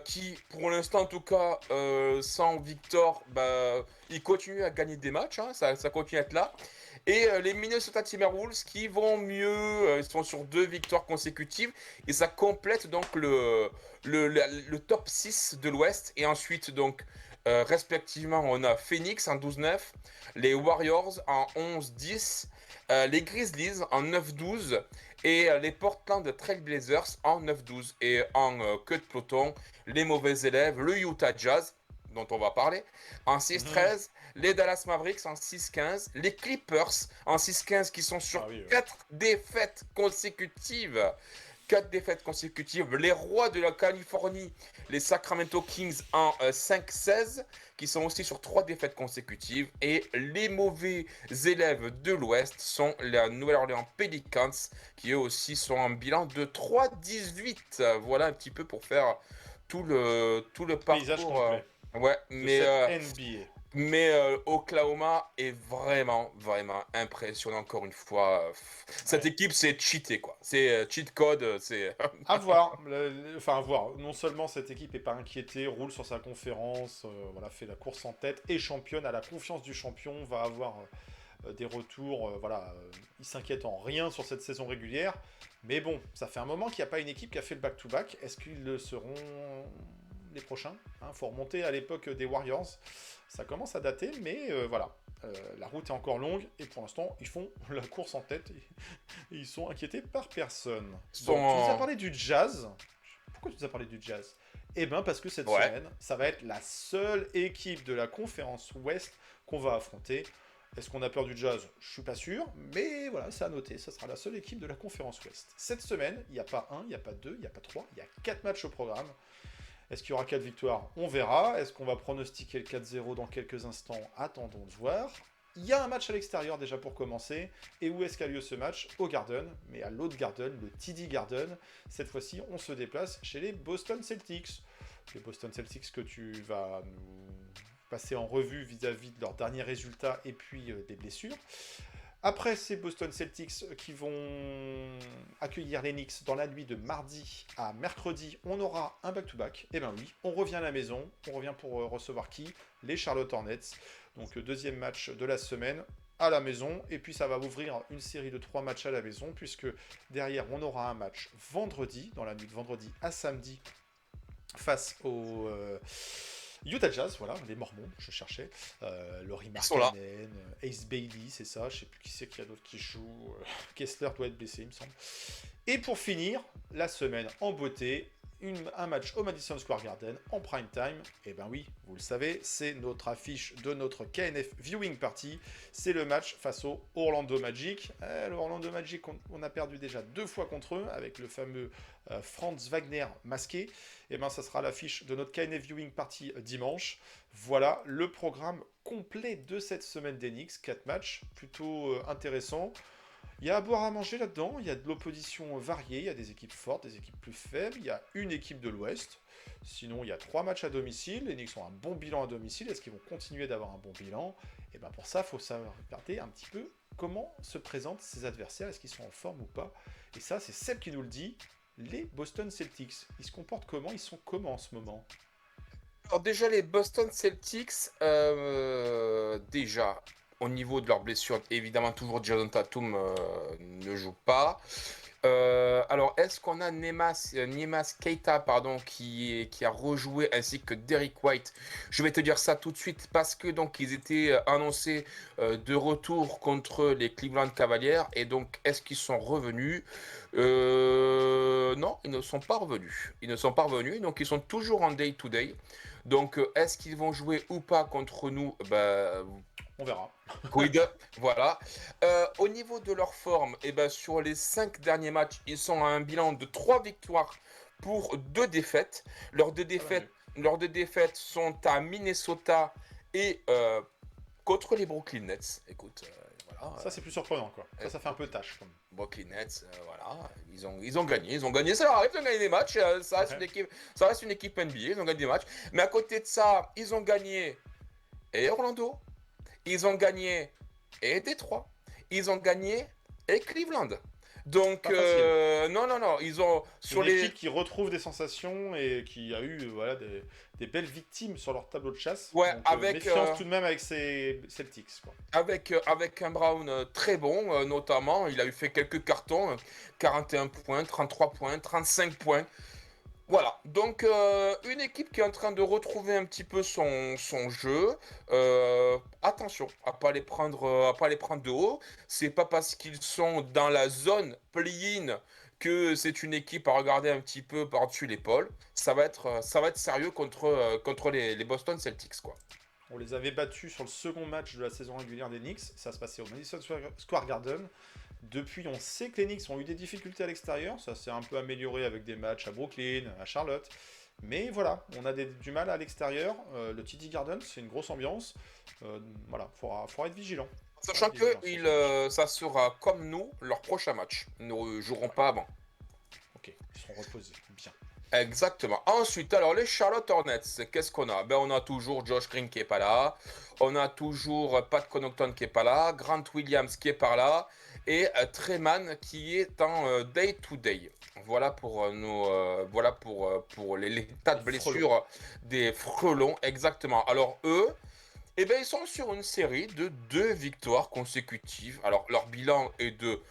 Speaker 6: qui, pour l'instant, en tout cas, sans Victor, ils continuent à gagner des matchs, ça continue à être là. Et les Minnesota Timberwolves qui vont mieux, ils sont sur 2 victoires consécutives, et ça complète donc le top 6 de l'Ouest. Et ensuite, donc, respectivement, on a Phoenix en 12-9, les Warriors en 11-10, les Grizzlies en 9-12, et les Portland Trail Blazers en 9-12. Et en queue de peloton, les mauvais élèves, le Utah Jazz, dont on va parler, en 6-13, les Dallas Mavericks en 6-15, les Clippers en 6-15 qui sont sur 4 défaites consécutives. 4 défaites consécutives. Les rois de la Californie, les Sacramento Kings en 5-16, qui sont aussi sur 3 défaites consécutives. Et les mauvais élèves de l'Ouest sont la Nouvelle-Orléans Pelicans, qui eux aussi sont en bilan de 3-18. Voilà un petit peu pour faire tout le
Speaker 4: Paysage
Speaker 6: parcours.
Speaker 4: complet.
Speaker 6: Ouais,
Speaker 4: de cette NBA.
Speaker 6: Mais Oklahoma est vraiment impressionnant encore une fois. Cette équipe, c'est cheaté, quoi. C'est cheat code, c'est...
Speaker 4: À voir. Enfin, à voir. Non seulement cette équipe n'est pas inquiétée, roule sur sa conférence, fait la course en tête et championne, à la confiance du champion, va avoir des retours, ils s'inquiètent en rien sur cette saison régulière. Mais bon, ça fait un moment qu'il n'y a pas une équipe qui a fait le back-to-back. Est-ce qu'ils le seront les prochains? Faut remonter à l'époque des Warriors. Ça commence à dater, mais la route est encore longue et pour l'instant, ils font la course en tête. Et ils sont inquiétés par personne. Bon, tu nous as parlé du Jazz. Pourquoi tu nous as parlé du Jazz? Eh bien, parce que cette semaine, ça va être la seule équipe de la conférence Ouest qu'on va affronter. Est-ce qu'on a peur du Jazz? Je suis pas sûr, mais voilà, c'est à noter. Ça sera la seule équipe de la conférence Ouest. Cette semaine, il n'y a pas 1, il n'y a pas 2, il n'y a pas 3, il y a 4 matchs au programme. Est-ce qu'il y aura 4 victoires? On verra. Est-ce qu'on va pronostiquer le 4-0 dans quelques instants? Attendons de voir. Il y a un match à l'extérieur déjà pour commencer. Et où est-ce qu'a lieu ce match? Au Garden, mais à l'autre Garden, le TD Garden. Cette fois-ci, on se déplace chez les Boston Celtics. Les Boston Celtics que tu vas nous passer en revue vis-à-vis de leurs derniers résultats et puis des blessures. Après ces Boston Celtics qui vont accueillir les Knicks dans la nuit de mardi à mercredi, on aura un back-to-back. Eh bien oui, on revient à la maison. On revient pour recevoir qui? Les Charlotte Hornets. Donc deuxième match de la semaine à la maison. Et puis ça va ouvrir une série de 3 matchs à la maison puisque derrière on aura un match vendredi, dans la nuit de vendredi à samedi, face aux Utah Jazz, voilà, les Mormons, je cherchais. Laurie Markkanen, Ace Bailey, c'est ça, je sais plus qui c'est qu'il y a d'autres qui jouent. Kessler doit être blessé, il me semble. Et pour finir, la semaine en beauté, un match au Madison Square Garden en prime time. Et ben oui, vous le savez, c'est notre affiche de notre KNF Viewing Party. C'est le match face au Orlando Magic. Le Orlando Magic, on a perdu déjà 2 fois contre eux avec le fameux Franz Wagner masqué. Et ben ça sera l'affiche de notre KNF Viewing Party dimanche. Voilà le programme complet de cette semaine d'Enix. 4 matchs, plutôt intéressants. Il y a à boire à manger là-dedans, il y a de l'opposition variée, il y a des équipes fortes, des équipes plus faibles, il y a une équipe de l'Ouest. Sinon, il y a 3 matchs à domicile, les Knicks ont un bon bilan à domicile, est-ce qu'ils vont continuer d'avoir un bon bilan? Et bien pour ça, il faut savoir regarder un petit peu comment se présentent ces adversaires, est-ce qu'ils sont en forme ou pas? Et ça, c'est Seb qui nous le dit, les Boston Celtics, ils se comportent comment? Ils sont comment en ce moment?
Speaker 6: Alors déjà, les Boston Celtics, déjà, au niveau de leurs blessures, évidemment, toujours Jason Tatum ne joue pas. Alors, est-ce qu'on a Nemas Keita, qui a rejoué, ainsi que Derrick White? Je vais te dire ça tout de suite, parce que donc ils étaient annoncés de retour contre les Cleveland Cavaliers, et donc est-ce qu'ils sont revenus? Non, ils ne sont pas revenus. Ils ne sont pas revenus, donc ils sont toujours en day-to-day. Donc, est-ce qu'ils vont jouer ou pas contre nous?
Speaker 4: On verra.
Speaker 6: Voilà. Au niveau de leur forme, sur les 5 derniers matchs, ils sont à un bilan de 3 victoires pour 2 défaites. Leurs deux défaites sont à Minnesota et contre les Brooklyn Nets. Écoute, voilà.
Speaker 4: Ça, c'est plus surprenant, quoi. Ça fait un peu tâche, quand même.
Speaker 6: Brooklyn Nets, voilà, ils ont gagné, ça leur arrive de gagner des matchs, ça reste une équipe NBA, ils ont gagné des matchs. Mais à côté de ça, ils ont gagné et Orlando, ils ont gagné et Détroit, ils ont gagné et Cleveland. Donc, non, ils ont
Speaker 4: sur une équipe qui retrouve des sensations et qui a eu des belles victimes sur leur tableau de chasse.
Speaker 6: Ouais,
Speaker 4: donc,
Speaker 6: avec
Speaker 4: méfiance tout de même avec ces Celtics, quoi.
Speaker 6: Avec un Brown très bon, notamment, il a eu fait quelques cartons, 41 points, 33 points, 35 points. Voilà, donc une équipe qui est en train de retrouver un petit peu son jeu. Attention à pas les prendre de haut. C'est pas parce qu'ils sont dans la zone play-in que c'est une équipe à regarder un petit peu par-dessus l'épaule. Ça va être sérieux contre les Boston Celtics, quoi.
Speaker 4: On les avait battus sur le second match de la saison régulière des Knicks. Ça se passait au Madison Square Garden. Depuis, on sait que les Knicks ont eu des difficultés à l'extérieur. Ça s'est un peu amélioré avec des matchs à Brooklyn, à Charlotte. Mais voilà, on a du mal à l'extérieur. Le TD Garden, c'est une grosse ambiance. Voilà, faudra être vigilant.
Speaker 6: Sachant que ça sera comme nous, leur prochain match. Ils ne joueront pas avant.
Speaker 4: Ok, ils seront reposés. Bien.
Speaker 6: Exactement. Ensuite, alors les Charlotte Hornets, qu'est-ce qu'on a? On a toujours Josh Green qui est pas là. On a toujours Pat Connaughton qui est pas là. Grant Williams qui est par là. Et Treman qui est en day-to-day. Voilà pour pour les tas de blessures des frelons. Exactement. Alors eux, Eh ben, ils sont sur une série de 2 victoires consécutives. Alors, leur bilan est de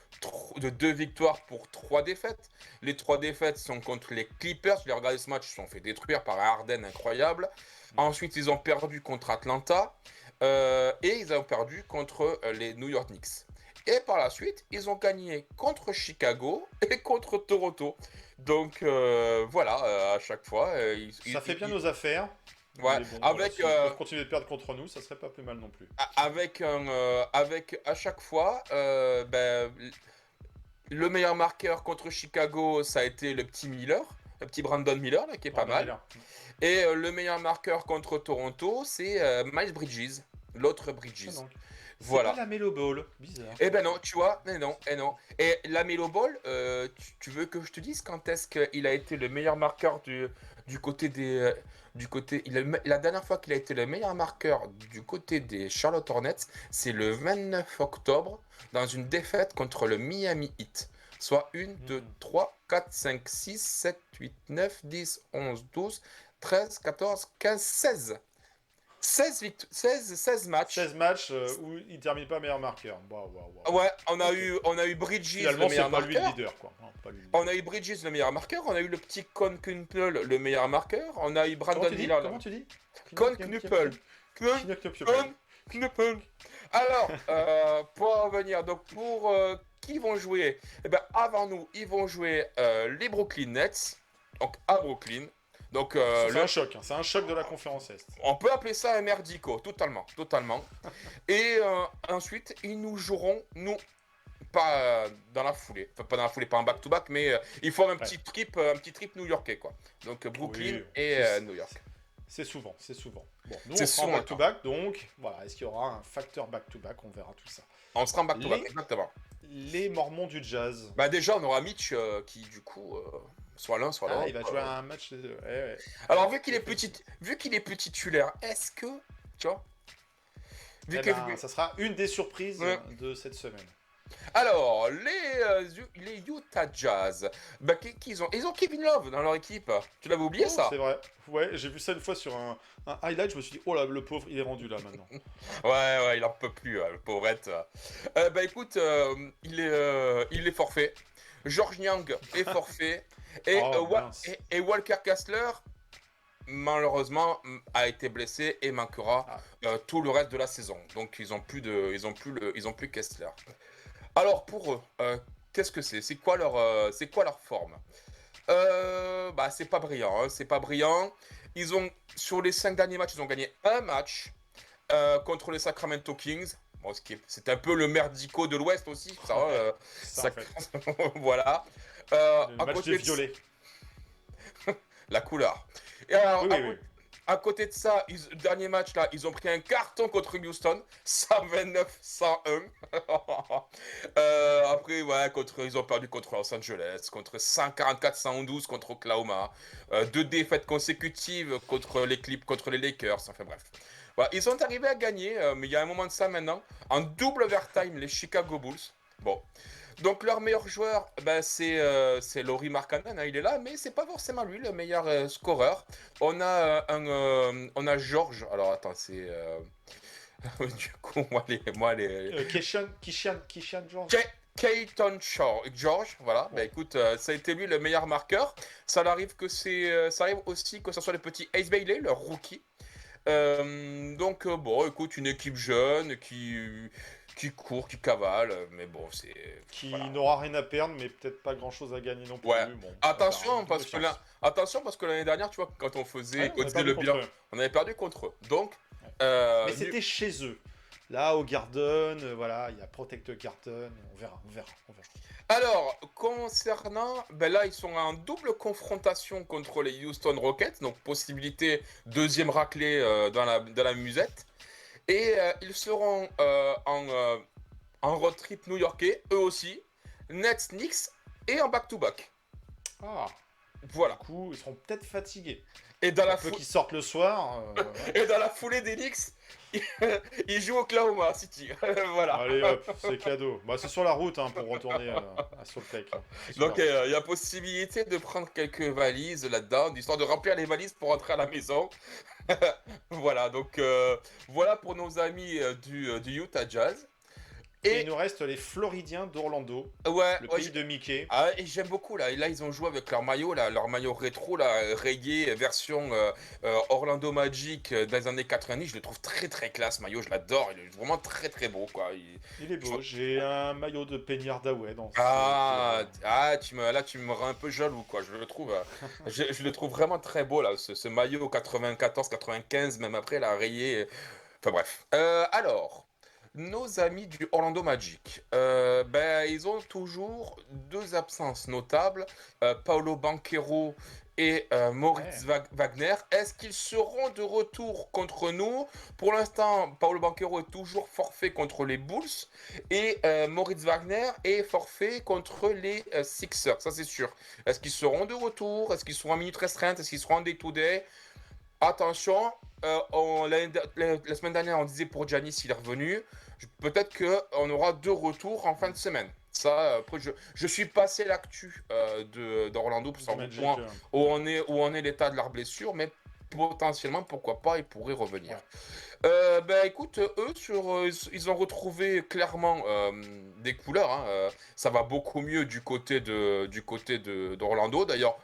Speaker 6: 2 victoires pour 3 défaites. Les 3 défaites sont contre les Clippers. J'ai regardé ce match, ils se sont fait détruire par un Harden incroyable. Ensuite, ils ont perdu contre Atlanta. Et ils ont perdu contre les New York Knicks. Et par la suite, ils ont gagné contre Chicago et contre Toronto. Donc, voilà, à chaque fois.
Speaker 4: Ça fait bien nos affaires.
Speaker 6: Ouais,
Speaker 4: Mais bon,
Speaker 6: avec,
Speaker 4: s'ils peuvent continuer de perdre contre nous, ça serait pas plus mal non plus.
Speaker 6: avec à chaque fois, le meilleur marqueur contre Chicago, ça a été le petit Miller, le petit Brandon Miller, là, qui est pas mal.
Speaker 4: Là.
Speaker 6: Et le meilleur marqueur contre Toronto, c'est Miles Bridges, l'autre Bridges.
Speaker 4: Ah, donc.
Speaker 6: Voilà.
Speaker 4: C'est pas la Melo Ball, bizarre.
Speaker 6: Eh ben non, tu vois, mais non, et non. Et la Melo Ball, tu veux que je te dise quand est-ce qu'il a été le meilleur marqueur du côté des... la dernière fois qu'il a été le meilleur marqueur du côté des Charlotte Hornets, c'est le 29 octobre, dans une défaite contre le Miami Heat. Soit 1, 2, 3, 4, 5, 6, 7, 8, 9, 10, 11, 12, 13, 14, 15, 16. 16 matchs.
Speaker 4: 16 matchs où il termine pas meilleur marqueur. Waouh.
Speaker 6: Ouais, on a eu Bridges,
Speaker 4: Finalement,
Speaker 6: le
Speaker 4: c'est
Speaker 6: meilleur
Speaker 4: pas lui le
Speaker 6: marqueur.
Speaker 4: leader, quoi. Non, pas lui le leader.
Speaker 6: On a eu Bridges, le meilleur marqueur. On a eu le petit Con Knuppel, le meilleur marqueur. On a eu Brandon Miller.
Speaker 4: Comment tu dis
Speaker 6: Con Knuppel. Con Knuppel. Alors, pour revenir, donc pour qui vont jouer? Eh ben, avant nous, ils vont jouer les Brooklyn Nets, donc à Brooklyn. Donc,
Speaker 4: c'est un choc, hein. C'est un choc de la conférence Est.
Speaker 6: on peut appeler ça un merdico, totalement. Et ensuite, ils nous joueront, nous, pas dans la foulée, enfin pas dans la foulée, pas en back-to-back, mais ils font un petit trip new-yorkais, quoi. Donc Brooklyn et New York.
Speaker 4: C'est souvent. Bon, nous,
Speaker 6: C'est
Speaker 4: on sera en
Speaker 6: souvent,
Speaker 4: back-to-back, donc voilà, est-ce qu'il y aura un facteur back-to-back? On verra tout ça.
Speaker 6: On sera en back-to-back, exactement.
Speaker 4: Les Mormons du Jazz.
Speaker 6: Bah déjà, on aura Mitch qui, du coup, soit l'un, soit l'autre.
Speaker 4: Il va jouer un match. Ouais.
Speaker 6: Alors, vu qu'il est petit titulaire, est-ce que, tu vois,
Speaker 4: ça sera une des surprises de cette semaine.
Speaker 6: Alors, les Utah Jazz, bah, ils ont Kevin Love dans leur équipe. Tu l'avais oublié, ça?
Speaker 4: C'est vrai. Ouais, j'ai vu ça une fois sur un highlight, je me suis dit, oh là, le pauvre, il est rendu là maintenant.
Speaker 6: Ouais, il en peut plus, le pauvrette. Bah écoute, il est forfait. George Niang est forfait. Et Walker Kessler, malheureusement, a été blessé et manquera tout le reste de la saison. Donc ils ont plus Kessler. Alors pour eux, qu'est-ce que c'est? C'est quoi leur forme? Bah c'est pas brillant, hein, c'est pas brillant. Sur les 5 derniers matchs, ils ont gagné un match contre les Sacramento Kings. Bon, c'est un peu le merdico de l'Ouest aussi, ça, voilà.
Speaker 4: Le match des violets.
Speaker 6: La couleur. Et alors,
Speaker 4: Oui.
Speaker 6: à côté de ça, dernier match là, ils ont pris un carton contre Houston, 129-101. Après, ouais, ils ont perdu contre Los Angeles, contre 144-112 contre Oklahoma, 2 défaites consécutives contre les Clips, contre les Lakers, enfin bref. Voilà, ils sont arrivés à gagner, mais il y a un moment de ça maintenant, en double overtime, les Chicago Bulls. Bon. Donc leur meilleur joueur, c'est Lauri Markkanen, il est là, mais c'est pas forcément lui le meilleur scoreur. On a George. Alors attends, c'est du coup moi les
Speaker 4: Kishan George.
Speaker 6: Keaton George, voilà. Bah écoute, ça a été lui le meilleur marqueur. Ça arrive aussi que ce soit le petit Ace Bailey, le rookie. Bon, écoute, une équipe jeune qui court, qui cavale, mais bon,
Speaker 4: Qui n'aura rien à perdre, mais peut-être pas grand-chose à gagner non plus.
Speaker 6: Ouais.
Speaker 4: Bon,
Speaker 6: attention, parce que l'année dernière, tu vois, quand on faisait le bilan, on avait perdu contre eux. Donc,
Speaker 4: mais c'était chez eux. Là, au Garden, voilà, il y a Protect Garden, on verra.
Speaker 6: Alors, concernant, là, ils sont en double confrontation contre les Houston Rockets, donc possibilité deuxième raclée dans la musette. Et ils seront en road trip new-yorkais, eux aussi, Nets, Knicks, et en back-to-back.
Speaker 4: Ah,
Speaker 6: voilà.
Speaker 4: Du coup, ils seront peut-être fatigués.
Speaker 6: Et dans la
Speaker 4: qu'ils sortent le soir.
Speaker 6: Et dans la foulée des Knicks, ils jouent au Oklahoma City. Voilà.
Speaker 4: Allez hop, c'est cadeau. Bah, c'est sur la route pour retourner à Salt Lake.
Speaker 6: Donc il y a possibilité de prendre quelques valises là-dedans, histoire de remplir les valises pour rentrer à la maison. Voilà, donc voilà pour nos amis du Utah Jazz.
Speaker 4: Et il
Speaker 6: Et
Speaker 4: nous reste les Floridiens d'Orlando,
Speaker 6: ouais,
Speaker 4: le
Speaker 6: ouais,
Speaker 4: pays de Mickey.
Speaker 6: ah, et j'aime beaucoup là. Et là, ils ont joué avec leur maillot, là, leur maillot rétro, là, reggae, version Orlando Magic dans les années 90. Je le trouve très très classe, maillot. Je l'adore. Il est vraiment très très beau, quoi.
Speaker 4: Il est
Speaker 6: je
Speaker 4: beau, j'ai un maillot de Penny Hardaway dans ce...
Speaker 6: Ah, là, tu me rends un peu jaloux, quoi. Je le trouve, je le trouve vraiment très beau, là, ce maillot 94, 95, même après, là, rayé. Enfin bref. Alors, nos amis du Orlando Magic, ben, ils ont toujours deux absences notables, Paolo Banchero et Moritz Wagner. Est-ce qu'ils seront de retour contre nous? Pour l'instant, Paolo Banchero est toujours forfait contre les Bulls et Moritz Wagner est forfait contre les Sixers, ça c'est sûr. Est-ce qu'ils seront de retour? Est-ce qu'ils seront en minute restreinte? Est-ce qu'ils seront en day-to-day? Attention, la semaine dernière, on disait pour Giannis, il est revenu. Peut-être qu'on aura deux retours en fin de semaine. Ça, après, je suis passé l'actu d'Orlando pour savoir
Speaker 4: Magic,
Speaker 6: où en est l'état de leur blessure, mais potentiellement, pourquoi pas, ils pourraient revenir. Ben écoute, ils ont retrouvé clairement des couleurs, hein. Ça va beaucoup mieux du côté d'Orlando. D'ailleurs,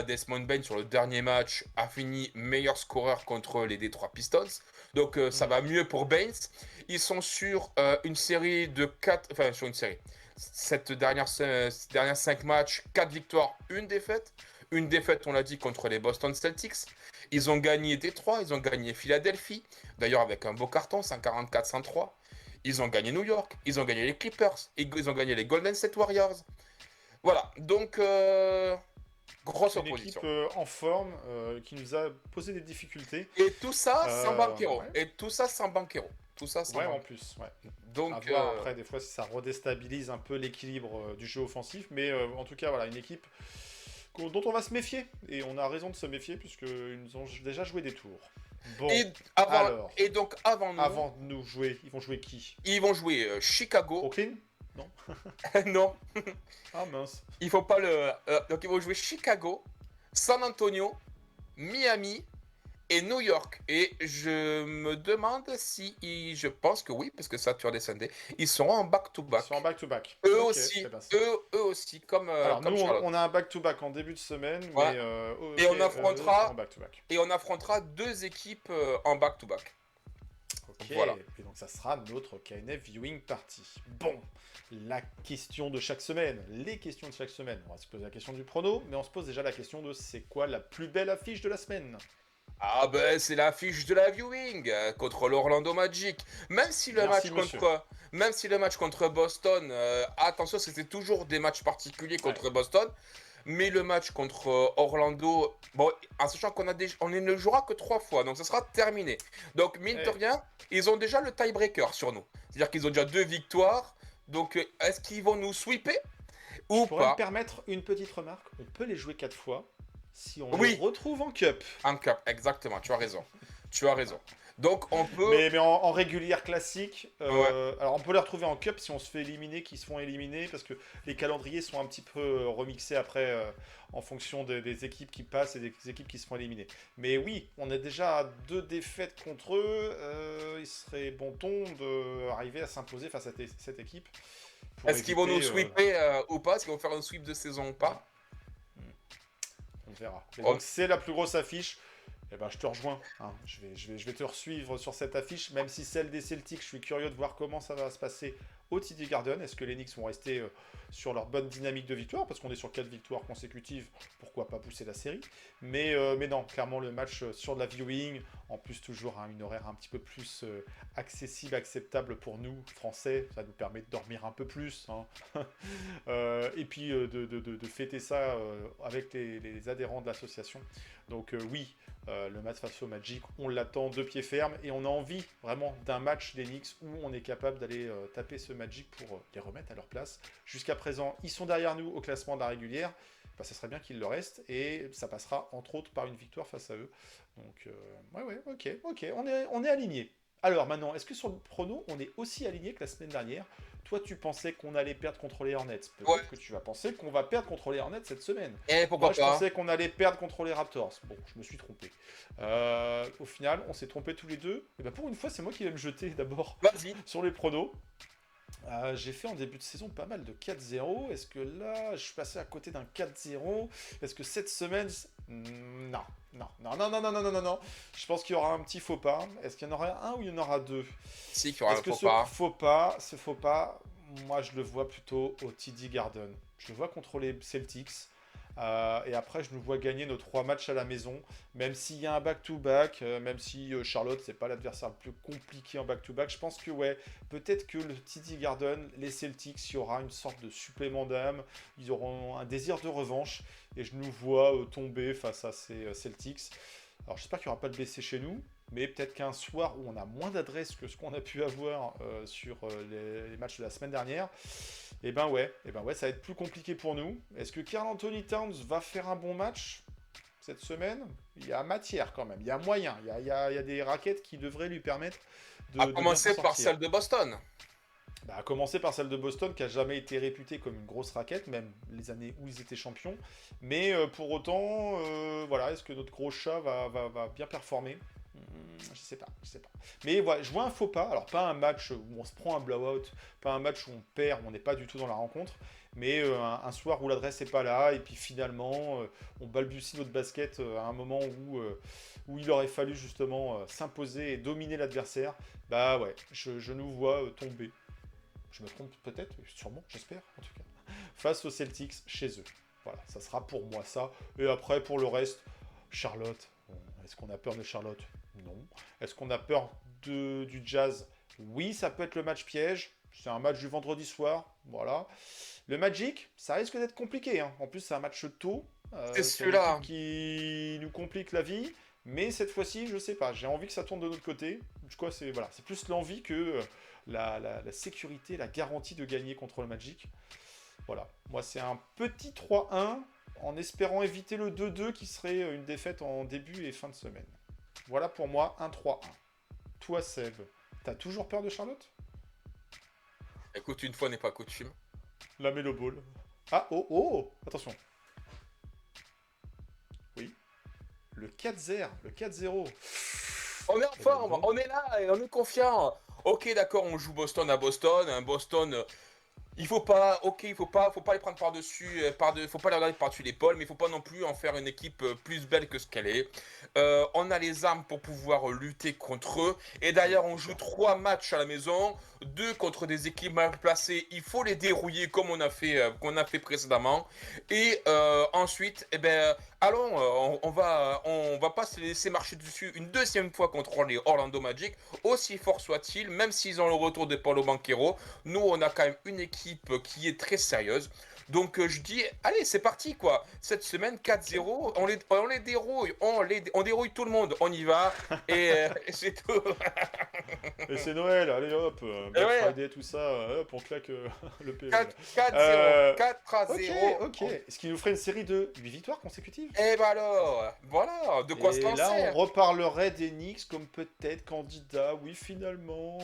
Speaker 6: Desmond Bane sur le dernier match a fini meilleur scoreur contre les Detroit Pistons. Donc ça va mieux pour Baines. Ils sont sur une série de 4... Enfin, sur une série. Ces dernières 5 matchs, 4 victoires, une défaite. Une défaite, on l'a dit, contre les Boston Celtics. Ils ont gagné Détroit, ils ont gagné Philadelphie. D'ailleurs, avec un beau carton, 144-103. Ils ont gagné New York, ils ont gagné les Clippers, ils ont gagné les Golden State Warriors. Voilà, donc grosse
Speaker 4: une
Speaker 6: opposition.
Speaker 4: équipe en forme qui nous a posé des difficultés.
Speaker 6: Et tout ça sans Banchero.
Speaker 4: Ouais.
Speaker 6: Et tout ça sans Banchero. Tout ça sans
Speaker 4: Ouais, en
Speaker 6: Banchero.
Speaker 4: plus, ouais.
Speaker 6: Donc,
Speaker 4: À voir après, des fois, si ça redéstabilise un peu l'équilibre du jeu offensif. Mais en tout cas, voilà, une équipe dont on va se méfier. Et on a raison de se méfier, puisqu'ils nous ont déjà joué des tours. Bon, alors,
Speaker 6: et donc avant
Speaker 4: de nous jouer, ils vont jouer qui?
Speaker 6: ils vont jouer Chicago.
Speaker 4: Brooklyn? Non.
Speaker 6: Non,
Speaker 4: Ah mince.
Speaker 6: il faut pas le. Donc ils vont jouer Chicago, San Antonio, Miami et New York. Et je me demande si je pense que oui, parce que ça tu redescendais. Ils seront en
Speaker 4: Ils
Speaker 6: back-to-back.
Speaker 4: sont en back-to-back.
Speaker 6: Eux
Speaker 4: Ok,
Speaker 6: aussi,
Speaker 4: eh ben, c'est-
Speaker 6: eux aussi, comme
Speaker 4: Alors
Speaker 6: comme
Speaker 4: nous,
Speaker 6: Charlotte.
Speaker 4: on a un back-to-back en début de semaine,
Speaker 6: Ouais.
Speaker 4: mais
Speaker 6: Et on
Speaker 4: eux
Speaker 6: affrontera-
Speaker 4: sont en back-to-back.
Speaker 6: Et on affrontera deux équipes en back-to-back.
Speaker 4: Ok,
Speaker 6: Voilà.
Speaker 4: et donc ça sera notre KNF Viewing Party. Bon, la question de chaque semaine, les questions de chaque semaine. On va se poser la question du prono, mais on se pose déjà la question de c'est quoi la plus belle affiche de la semaine?
Speaker 6: Ah ben c'est l'affiche de la viewing contre l'Orlando Magic. Même si le
Speaker 4: Merci,
Speaker 6: match contre Boston, attention, c'était toujours des matchs particuliers contre Boston. Mais le match contre Orlando, bon, en sachant on ne le jouera que 3 fois, donc ça sera terminé. Donc mine de rien, ils ont déjà le tiebreaker sur nous. C'est-à-dire qu'ils ont déjà 2 victoires. Donc est-ce qu'ils vont nous sweeper ou
Speaker 4: Je pourrais me
Speaker 6: pas?
Speaker 4: permettre une petite remarque, on peut les jouer 4 fois si on
Speaker 6: Oui.
Speaker 4: les retrouve en cup.
Speaker 6: En cup, exactement, tu as raison. Tu as raison. Donc on peut...
Speaker 4: Mais en régulière classique,
Speaker 6: Ouais.
Speaker 4: alors on peut les retrouver en cup si on se fait éliminer, qu'ils se font éliminer, parce que les calendriers sont un petit peu remixés après en fonction des équipes qui passent et des équipes qui se font éliminer. Mais oui, on a déjà 2 défaites contre eux, il serait bon ton d'arriver à s'imposer face à cette équipe. pour
Speaker 6: Est-ce qu'ils vont nous
Speaker 4: éviter,
Speaker 6: sweeper ou pas? Est-ce qu'ils vont faire un sweep de saison ou pas?
Speaker 4: On verra. Et
Speaker 6: Oh.
Speaker 4: donc c'est la plus grosse affiche. Eh ben, je te rejoins. Hein. Je vais te suivre sur cette affiche, même si celle des Celtics, je suis curieux de voir comment ça va se passer au TD Garden. Est-ce que les Knicks vont rester sur leur bonne dynamique de victoire? Parce qu'on est sur 4 victoires consécutives, pourquoi pas pousser la série? Mais non, clairement, le match sur de la viewing, en plus toujours une horaire un petit peu plus accessible, acceptable pour nous, Français. Ça nous permet de dormir un peu plus. Hein. Et puis de fêter ça avec les adhérents de l'association. Donc oui, le match face au Magic, on l'attend de pied ferme et on a envie vraiment d'un match des Knicks où on est capable d'aller taper ce Magic pour les remettre à leur place. Jusqu'à présent, ils sont derrière nous au classement de la régulière. Bah, ça serait bien qu'il le reste et ça passera entre autres par une victoire face à eux. Donc ouais, ok, on est aligné. Alors maintenant, est-ce que sur le prono, on est aussi aligné que la semaine dernière? Toi, tu pensais qu'on allait perdre contre les Hornets. Peut-être
Speaker 6: Ouais.
Speaker 4: que tu vas penser qu'on va perdre contre les Hornets cette semaine.
Speaker 6: Et pourquoi
Speaker 4: Moi, je
Speaker 6: pas?
Speaker 4: pensais qu'on allait perdre contre les Raptors. Bon, je me suis trompé. Au final, on s'est trompé tous les deux. Et ben pour une fois, c'est moi qui vais me jeter d'abord
Speaker 6: Vas-y.
Speaker 4: sur les pronos. J'ai fait en début de saison pas mal de 4-0. Est-ce que là, je suis passé à côté d'un 4-0? Est-ce que cette semaine... Non, non, non, non, non, non, non, non, non, non. Je pense qu'il y aura un petit faux pas. Est-ce qu'il y en aura un ou il y en aura deux?
Speaker 6: Si, qu'il y aura
Speaker 4: Est-ce
Speaker 6: un
Speaker 4: que
Speaker 6: faux pas.
Speaker 4: ce faux pas, moi je le vois plutôt au TD Garden. Je le vois contre les Celtics. Et après, je nous vois gagner nos 3 matchs à la maison. Même s'il y a un back-to-back, même si Charlotte, c'est pas l'adversaire le plus compliqué en back-to-back, je pense que ouais, peut-être que le TD Garden, les Celtics, il y aura une sorte de supplément d'âme. Ils auront un désir de revanche. Et je nous vois tomber face à ces Celtics. Alors, j'espère qu'il n'y aura pas de blessés chez nous. Mais peut-être qu'un soir où on a moins d'adresses que ce qu'on a pu avoir sur les matchs de la semaine dernière, et ben ouais, ça va être plus compliqué pour nous. Est-ce que Karl Anthony Towns va faire un bon match cette semaine? Il y a matière quand même, il y a moyen, il y a des raquettes qui devraient lui permettre de
Speaker 6: À
Speaker 4: bien
Speaker 6: commencer
Speaker 4: s'en
Speaker 6: par
Speaker 4: sortir.
Speaker 6: celle de Boston.
Speaker 4: Bah, à commencer par celle de Boston qui a jamais été réputée comme une grosse raquette, même les années où ils étaient champions. Mais pour autant, voilà, est-ce que notre gros chat va bien performer? Je sais pas, je sais pas. Mais voilà, je vois un faux pas. Alors pas un match où on se prend un blowout, pas un match où on perd, où on n'est pas du tout dans la rencontre, mais un soir où l'adresse n'est pas là et puis finalement on balbutie notre basket à un moment où il aurait fallu justement s'imposer et dominer l'adversaire. Bah ouais, je nous vois tomber. Je me trompe peut-être, sûrement, j'espère en tout cas, face aux Celtics chez eux. Voilà, ça sera pour moi ça. Et après, pour le reste, Charlotte. Bon, est-ce qu'on a peur de Charlotte? Non. Est-ce qu'on a peur du Jazz? Oui, ça peut être le match piège. C'est un match du vendredi soir. Voilà. Le Magic, ça risque d'être compliqué, hein. En plus, c'est un match tôt.
Speaker 6: C'est
Speaker 4: une
Speaker 6: celui-là.
Speaker 4: équipe qui nous complique la vie. Mais cette fois-ci, je sais pas. J'ai envie que ça tourne de notre côté. Du coup, c'est voilà, c'est plus l'envie que la sécurité, la garantie de gagner contre le Magic. Voilà. Moi, c'est un petit 3-1 en espérant éviter le 2-2 qui serait une défaite en début et fin de semaine. Voilà pour moi un 3-1. Toi, Seb, t'as toujours peur de Charlotte?
Speaker 6: Écoute, une fois n'est pas coutume.
Speaker 4: La Melo Ball. Ah, oh, oh, attention. Oui. Le 4-0. Le 4-0.
Speaker 6: On est en forme, on est là et on est confiant. Ok, d'accord, on joue Boston à Boston. Boston, il faut pas les prendre par-dessus, faut pas les regarder par-dessus l'épaule, mais il faut pas non plus en faire une équipe plus belle que ce qu'elle est. On a les armes pour pouvoir lutter contre eux. Et d'ailleurs, on joue 3 matchs à la maison, 2 contre des équipes mal placées. Il faut les dérouiller comme on a fait précédemment. Et ensuite, eh ben, allons, on va pas se laisser marcher dessus une deuxième fois contre les Orlando Magic, aussi fort soit-il, même s'ils ont le retour de Paolo Banchero. Nous, on a quand même une équipe qui est très sérieuse. Donc je dis, allez, c'est parti quoi. Cette semaine, 4-0, on les dérouille, on dérouille tout le monde, on y va, et c'est tout.
Speaker 4: Et c'est Noël, allez hop, Black
Speaker 6: ouais.
Speaker 4: Friday, tout ça, hop, on claque le PL.
Speaker 6: 4-0, 4-0.
Speaker 4: Ok. Ce qui nous ferait une série de 8 victoires consécutives.
Speaker 6: Et bah alors, voilà, de quoi se
Speaker 4: Et
Speaker 6: lancer.
Speaker 4: là, on reparlerait des Knicks comme peut-être candidat, oui, finalement.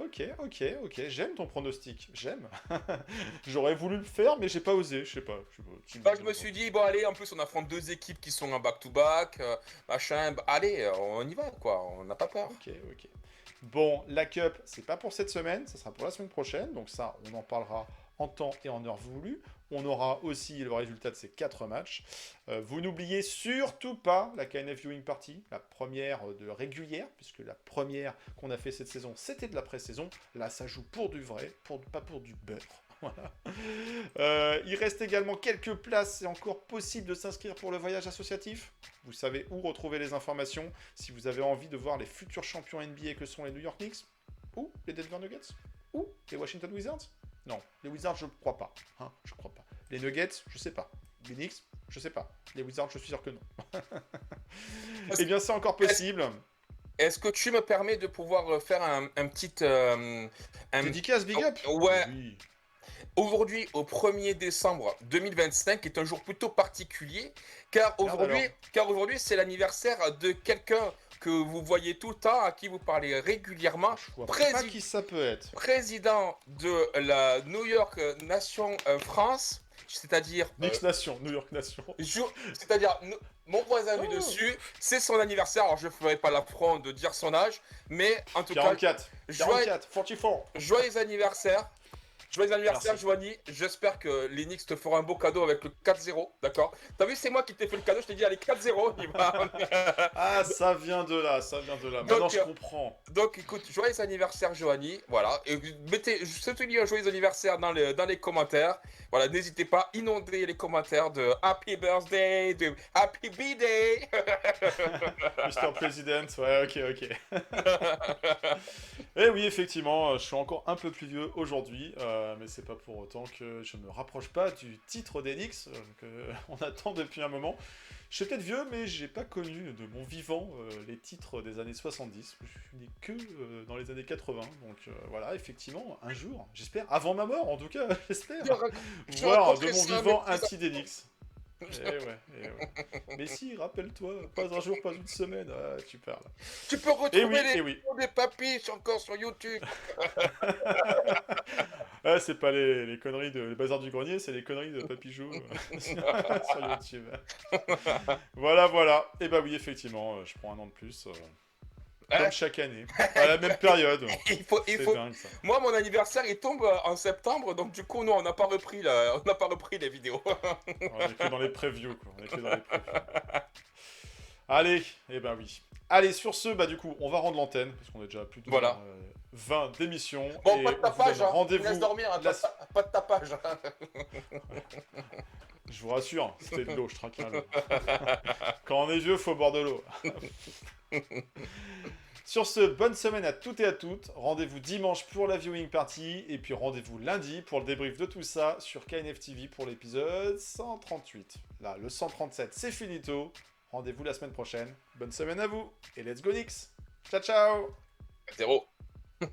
Speaker 4: Ok, j'aime ton pronostic, j'aime. J'aurais voulu le faire, mais j'ai pas osé, je sais pas.
Speaker 6: Bah, je me suis dit, bon allez, en plus on affronte 2 équipes qui sont en back-to-back, machin, bah, allez, on y va quoi, on n'a pas peur.
Speaker 4: Ok. Bon, la Cup, c'est pas pour cette semaine, ça sera pour la semaine prochaine, donc ça, on en parlera en temps et en heure voulu. On aura aussi le résultat de ces 4 matchs. Vous n'oubliez surtout pas la KNF Viewing Party, la première de régulière, puisque la première qu'on a fait cette saison, c'était de la pré-saison. Là, ça joue pour du vrai, pas pour du beurre. Voilà. Il reste également quelques places, c'est encore possible de s'inscrire pour le voyage associatif. Vous savez où retrouver les informations si vous avez envie de voir les futurs champions NBA que sont les New York Knicks, ou les Denver Nuggets, ou les Washington Wizards. Non, les Wizards, je crois pas. Je crois pas. Les Nuggets, je sais pas. Les Knicks, je sais pas. Les Wizards, je suis sûr que non. Eh bien, c'est encore possible.
Speaker 6: Est-ce que tu me permets de pouvoir faire un petit...
Speaker 4: Dédicace, big up.
Speaker 6: Ouais.
Speaker 4: Oui.
Speaker 6: Aujourd'hui, au 1er décembre 2025, est un jour plutôt particulier, car aujourd'hui, c'est l'anniversaire de quelqu'un que vous voyez tout le temps, à qui vous parlez régulièrement,
Speaker 4: Je vois pas qui ça peut être.
Speaker 6: président de la New York Nation France, c'est-à-dire
Speaker 4: Knicks Nation, New York Nation.
Speaker 6: c'est-à-dire mon voisin du dessus, c'est son anniversaire. Alors je ferai pas l'affront de dire son âge, mais en tout
Speaker 4: 44.
Speaker 6: cas,
Speaker 4: 44, 44.
Speaker 6: joyeux anniversaire. Joyeux anniversaire,
Speaker 4: Merci.
Speaker 6: Joanie. J'espère que les Knicks te feront un beau cadeau avec le 4-0, d'accord? T'as vu, c'est moi qui t'ai fait le cadeau, je t'ai dit, allez, 4-0, il va.
Speaker 4: Ah, ça vient de là, ça vient de là. Maintenant, je comprends.
Speaker 6: Donc, écoute, joyeux anniversaire, Joanie. Voilà. Et mettez, soutenez un joyeux anniversaire dans les commentaires. Voilà, n'hésitez pas, inondez les commentaires de Happy Birthday, de Happy B-Day.
Speaker 4: Mr. President, ouais, ok. Et oui, effectivement, je suis encore un peu plus vieux aujourd'hui, mais c'est pas pour autant que je me rapproche pas du titre d'Enix qu'on attend depuis un moment. Je suis peut-être vieux, mais j'ai pas connu de mon vivant les titres des années 70. Je suis né que dans les années 80, donc voilà, effectivement, un jour, j'espère, avant ma mort en tout cas, j'espère, voir de mon vivant un petit d'Enix. Eh ouais. Mais si, rappelle-toi, pas un jour, pas une semaine, ah, tu parles.
Speaker 6: Tu peux retrouver
Speaker 4: Eh
Speaker 6: les
Speaker 4: oui.
Speaker 6: des papis encore sur YouTube.
Speaker 4: Ah, c'est pas les conneries de le bazar du grenier, c'est les conneries de Papijou sur YouTube. Voilà. Et bah oui, effectivement, je prends un an de plus, comme chaque année, à la même période.
Speaker 6: Il faut.
Speaker 4: C'est dingue ça.
Speaker 6: Moi, mon anniversaire, il tombe en septembre, donc du coup, nous, on n'a pas repris les vidéos.
Speaker 4: On est que dans les previews, quoi. Allez, et bah oui. Allez, sur ce, bah du coup, on va rendre l'antenne, parce qu'on est déjà à plus de
Speaker 6: Voilà.
Speaker 4: 20 d'émissions.
Speaker 6: Bon,
Speaker 4: et
Speaker 6: pas de
Speaker 4: on vous
Speaker 6: tapage,
Speaker 4: donne
Speaker 6: hein.
Speaker 4: rendez-vous.
Speaker 6: Laisse dormir, hein, pas de tapage.
Speaker 4: Je vous rassure, c'était de l'eau, je trinque à l'eau. Quand on est vieux, faut boire de l'eau. Sur ce, bonne semaine à toutes et à toutes. Rendez-vous dimanche pour la viewing party. Et puis rendez-vous lundi pour le débrief de tout ça sur KNF TV pour l'épisode 138. Là, le 137, c'est finito. Rendez-vous la semaine prochaine. Bonne semaine à vous. Et let's go Knicks. Ciao.
Speaker 6: 0.
Speaker 4: 4-0.